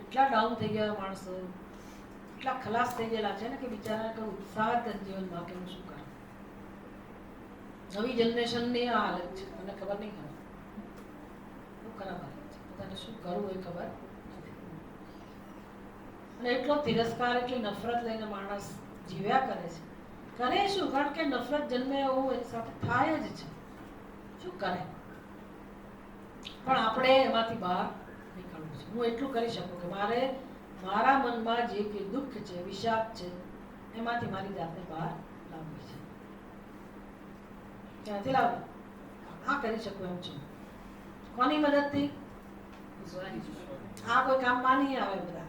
એટલા ડાઉન થઈ ગયા માણસો, એટલા ખલાસ થઈ ગયેલા છે ને કે બિચારા કઈ ઉત્સાહ જ જીવનમાં કે હું શું કરું. નવી જનરેશનની આ હાલત છે, તમને ખબર નહીં ખબર. બહુ ખરાબ હાલત છે, પોતાને શું કરવું એ ખબર નથી. અને એટલો તિરસ્કાર, એટલી નફરત લઈને માણસ જીવ્યા કરે છે. કરે શું? કારણ કે નફરત જન્મે એવું એની સાથે થાય જ છે. શું કરે? પણ આપણે એમાંથી બહાર નીકળવું છે. હું એટલું કરી શકું કે મારે મારા મનમાં જે કે દુઃખ છે, વિષાદ છે, એમાંથી મારી જાતને બહાર લાવવી છે. ક્યાંથી લાવવી? આ કરી શકું એમ છું. કોની મદદથી? આ કોઈ કામમાં નહીં આવે. બધા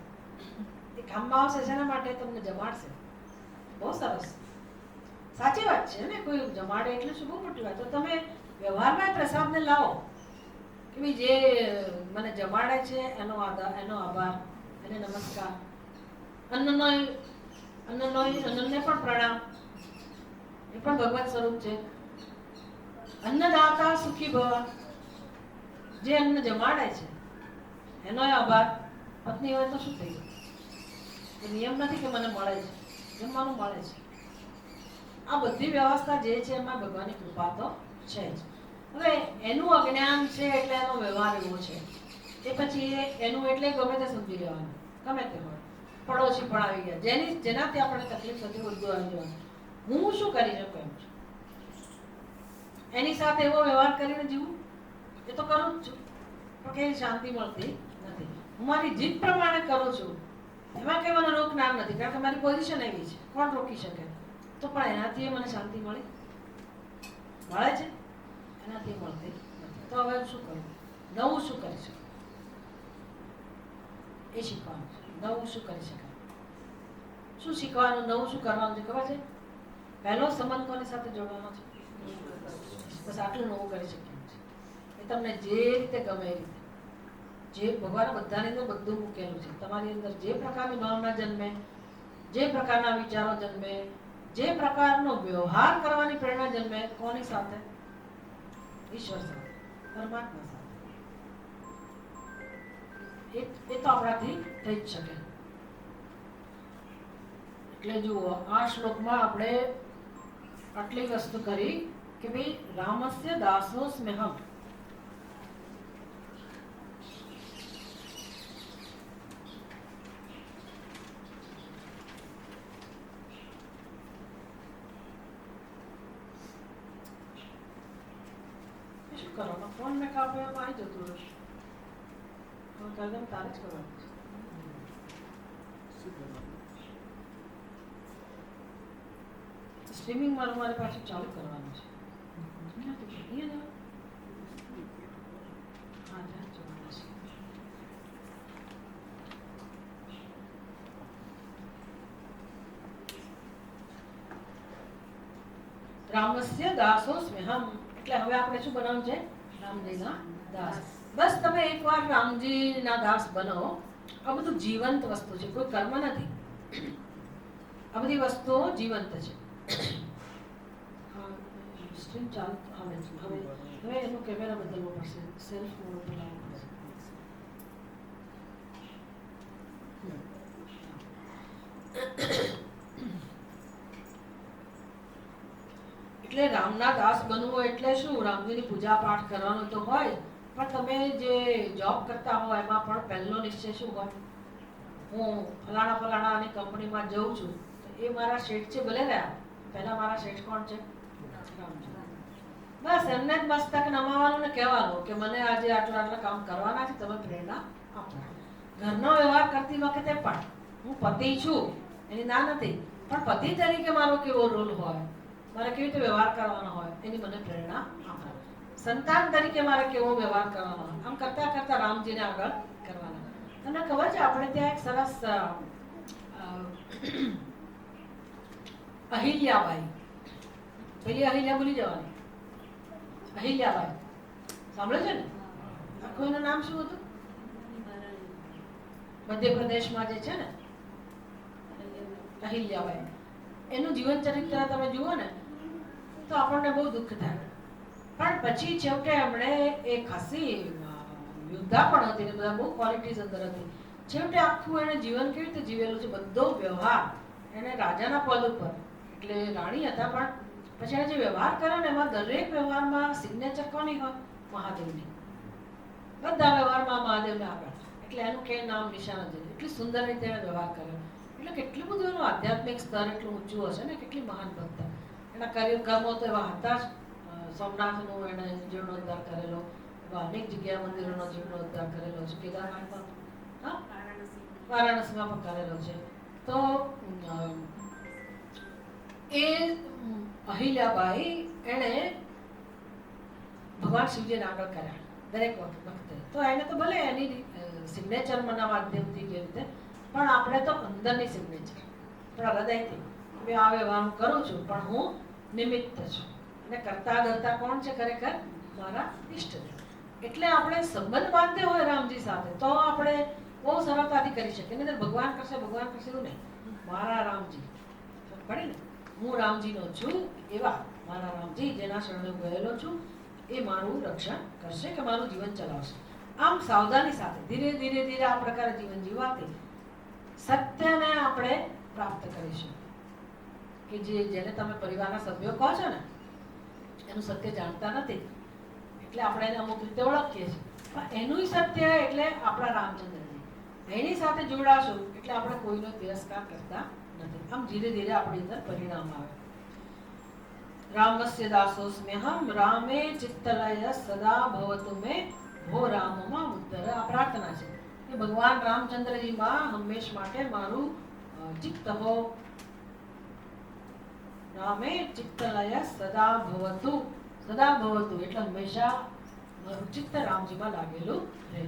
એ કામમાં આવશે શેના માટે? તમને જમાડશે. બહુ સરસ, સાચી વાત છે ને. કોઈ જમાડે એટલે શું બહુ મોટી વાત. તો તમે વ્યવહારમાં પ્રસાદને લાવો કે ભાઈ જે મને જમાડે છે એનો આભાર, એને નમસ્કાર. અન્નને પણ પ્રણામ, એ પણ ભગવાન સ્વરૂપ છે. અન્નદાતા સુખી ભવ, જે અન્ન જમાડે છે એનો આભાર. પત્ની હોય તો શું થઈ ગયું? એ નિયમ નથી કે મને મળે છે, જમવાનું મળે છે. આ બધી વ્યવસ્થા જે છે એમાં ભગવાનની કૃપા તો છે જ. હવે એનું અજ્ઞાન છે એટલે એનો વ્યવહાર એવો છે. એ પછી એનું એટલે ગમે તે સમજી લેવાનું, ગમે તે હોય. પડોશી પણ આવી ગયા, જેનાથી આપણે તકલીફ થતી બધું આવી જવાનું. હું શું કરી શકું એમ છું. એની સાથે એવો વ્યવહાર કરીને જીવું એ તો કરું જ છું, પણ કઈ શાંતિ મળતી નથી. હું મારી જીદ પ્રમાણે કરું છું, એમાં કઈ મને રોકનાર નથી, કારણ કે મારી પોઝિશન એવી છે, કોણ રોકી શકે? તો પણ એનાથી મને શાંતિ મળે છે, એનાથી મળતી નથી. તો હવે શું કરું? નવું શું કરી શકું એ શીખવાનું છે. નવું શું કરી શકાય? શું શીખવાનું, નવું શું કરવાનું છે ખબર છે? પહેલો સંબંધ કોની સાથે જોડવાનો છે? બસ આટલું નવું કરી શકીએ છે. એ તમને જે રીતે ગમે એ રીતે, જે ભગવાન બધાની અંદર બધું મૂકેલું છે. તમારી અંદર જે પ્રકારની ભાવના જન્મે, જે પ્રકારના વિચારો જન્મે, જે પ્રકારનો વ્યવહાર કરવાની પ્રેરણા જન્મે, કોની સાથે? ઈશ્વર સાથે, પરમાત્મા સાથે. એ તો આપણાથી થઈ જ શકે. એટલે જુઓ, આ શ્લોકમાં આપણે આટલી વસ્તુ કરી કે ભાઈ રામસ્ય દાસો સ્મ્યહમ. શું કરવાનો? ફોન મેં કાપ્યો એમાં આવી જતું રહેશે. તારે જ કરવાનું છે. સ્ટ્રીમિંગ મારે પાછું ચાલુ કરવાનું છે. રામસ્ય દાસો સ્મ્યહમ. એટલે હવે આપણે શું બનાવવું છે? રામજીના દાસ. બસ તમે એકવાર રામજીના દાસ બનો. આ બધું જીવંત વસ્તુ છે, કોઈ કર્મ નથી. આ બધી વસ્તુઓ જીવંત છે. સ્ટ્રીમ ચાલુ હવે એનું કેમેરા બદલવો પડશે, સેલ્ફ મોડ પર લાવવો પડશે. એટલે રામના દાસ બનવું એટલે શું? રામજીની પૂજા પાઠ કરવાનું તો હોય, પણ તમે જે જોબ કરતા હો એમાં પણ પહેલો નિશ્ચય શું હોય? હું ફલાણાની કંપનીમાં જઉં છું, એ મારા શેઠ છે, ભલે રહ્યા, પહેલા મારા શેઠ કોણ છે? બસ એમને જ મસ્તક નમાવાનું ને કહેવાનું કે મને આજે આટલા કામ કરવાના છે, તમે પ્રેરણા આપો. ઘરનો વ્યવહાર કરતી વખતે પણ હું પતિ છું એની ના નથી, પણ પતિ તરીકે મારો કેવો રોલ હોય, મારે કેવી રીતે વ્યવહાર કરવાનો હોય, એની મને પ્રેરણા આપો. સંતાન તરીકે મારે કેવો વ્યવહાર કરવાનો હોય, આમ કરતા કરતા રામજીને આગળ કરવાના. તમને ખબર છે આપણે ત્યાં એક સરસ અહિલ્યાબાઈ, પેલી અહિલ્યા ભૂલી જવાની, અહિલ્યાબાઈ સાંભળે છે ને? આખું એનું નામ શું હતું? મધ્યપ્રદેશમાં જે છે ને અહિલ્યાબાઈ, એનું જીવન ચરિત્ર તમે જુઓ ને તો આપણને બહુ દુઃખ થાય. પણ પછી છેવટે એમણે એ ખાસી યોદ્ધા પણ હતી ને બધા બહુ ક્વોલિટીઝ અંદર હતી. છેવટે આખું એને જીવન કેવી રીતે જીવેલું છે, બધો વ્યવહાર એને રાજાના પદ ઉપર, એટલે રાણી હતા, પણ પછી એને જે વ્યવહાર કર્યો ને એમાં દરેક વ્યવહારમાં સિગ્નેચર કોની હોય? મહાદેવની. બધા વ્યવહારમાં મહાદેવને આગળ, એટલે એનું કે નામ નિશાન જ. એટલી સુંદર રીતે એને વ્યવહાર કર્યો, એટલે કેટલું બધું એનું આધ્યાત્મિક સ્તર એટલું ઊંચું હશે ને, કેટલી મહાન ભક્ત. એના કર્મો તો એવા હતા જ. સોમનાથનો એણે જીર્ણોદ્ધાર કરેલો, એવા અનેક જગ્યા મંદિરોનો જીર્ણોદ્ધાર કરેલો છે. કેદારનાથમાં, હા, વારાણસીમાં પણ કરેલો છે. તો એ અહિલ્યાબાઈ એણે ભગવાન શિવજીને આગળ કર્યા દરેક વખતે. તો એને તો ભલે એની સિગ્નેચરના માધ્યમથી કેવી રીતે, પણ આપણે તો અંદરની સિગ્નેચર, આપણા હૃદયથી મેં આ વ્યવહાર હું કરું છું, પણ હું નિમિત્ત છું. અને કરતા ધરતા કોણ છે ખરેખર? મારા ઈષ્ટદેવ. એટલે આપણે સંબંધ બાંધ્યો હોય રામજી સાથે તો આપણે બહુ સરળતાથી કરી શકીએ. નહીં ભગવાન કરશે એવું નહીં. મારા રામજી પડે ને, હું રામજીનો છું, એવા મારા રામજી જેના શરણે ગયેલો છું, એ મારું રક્ષણ કરશે કે મારું જીવન ચલાવશે. આમ સાવધાની સાથે ધીરે ધીરે ધીરે આ પ્રકારે જીવન જીવવાથી સત્યને આપણે પ્રાપ્ત કરીશું. કે જેને તમે પરિવારના સભ્યો કહો છો ને, એનું સત્ય જાણતા નથી, એટલે આપણે એને અમુક રીતે ઓળખીએ છીએ, પણ એનું સત્ય એટલે આપણા રામચંદ્રજી. એની સાથે જોડાશું એટલે આપણે કોઈનો તિરસ્કાર કરતા નથી. આમ ધીરે ધીરે આપણી અંદર પરિણામ આવે. રામસ્ય દાસોસ્મ્યહમ રામે ચિત્તલય સદા ભવતુ મે ભો રામમાં ઉત્તર. આ પ્રાર્થના છે કે ભગવાન રામચંદ્રજીમાં હંમેશ માટે મારું ચિત્ત હો. રામે ચિત્તલય સદા ભવતુ. સદા ભવતુ એટલે હંમેશા મારું ચિત્ત રામજીમાં લાગેલું રહે.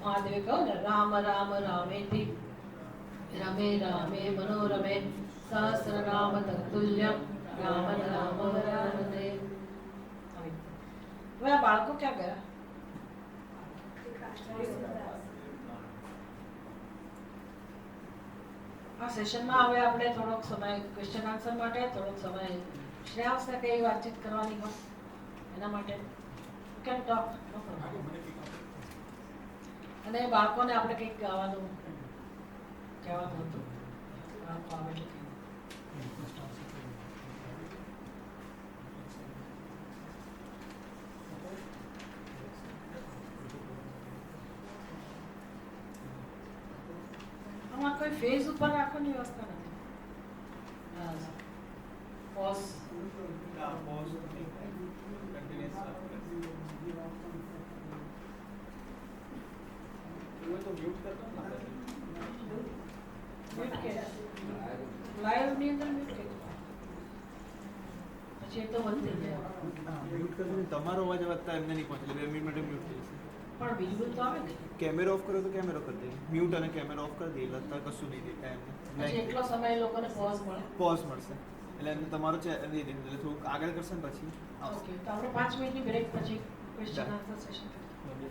મહાદેવે કહું ને રામ રામ રામેતિ રમે રામે મનોરમે સહસ્ર નામ તત્તુલ્યમ રામ રામ વરાનને. હવે આ બાળકો ક્યાં ગયા? આ સેશનમાં હવે આપણે થોડોક સમય ક્વેશ્ચન આન્સર માટે, થોડોક સમય શ્રેયાંશને કઈ વાતચીત કરવાની હોય એના માટે કેમ ટોક. અને બાળકોને આપણે કંઈક ગાવાનું કહેવાનું હતું. બાળકો આવે એટલે કંઈક. આમાં કોઈ ફેઝ ઉપર રાખવાની વ્યવસ્થા નથી. પોઝ લાઈવ ની અંદર મ્યુટ કરી દો. પછી એ તો બંધ થઈ જાય. મ્યુટ કરીને તમારો અવાજ વધતા એમને નહીં પહોંચે. 2 મિનિટ માટે મ્યુટ થઈ જશે. પણ બીજું બધું તો આવે ને. કેમેરો ઓફ કરો તો કેમેરો કરી દે. મ્યુટ અને કેમેરો ઓફ કરી દે એટલે અત્યારે કશું નહીં દેખાય પછી એમને. એટલો સમય એ લોકોને પોઝ મળે. પોઝ મળશે એટલે એમને તમારો એટલે થોડુંક આગળ કરશે ને પછી આવશે. ઓકે, તો આપણે 5 મિનિટની બ્રેક પછી ક્વેશ્ચન આન્સર સેશન કરીએ.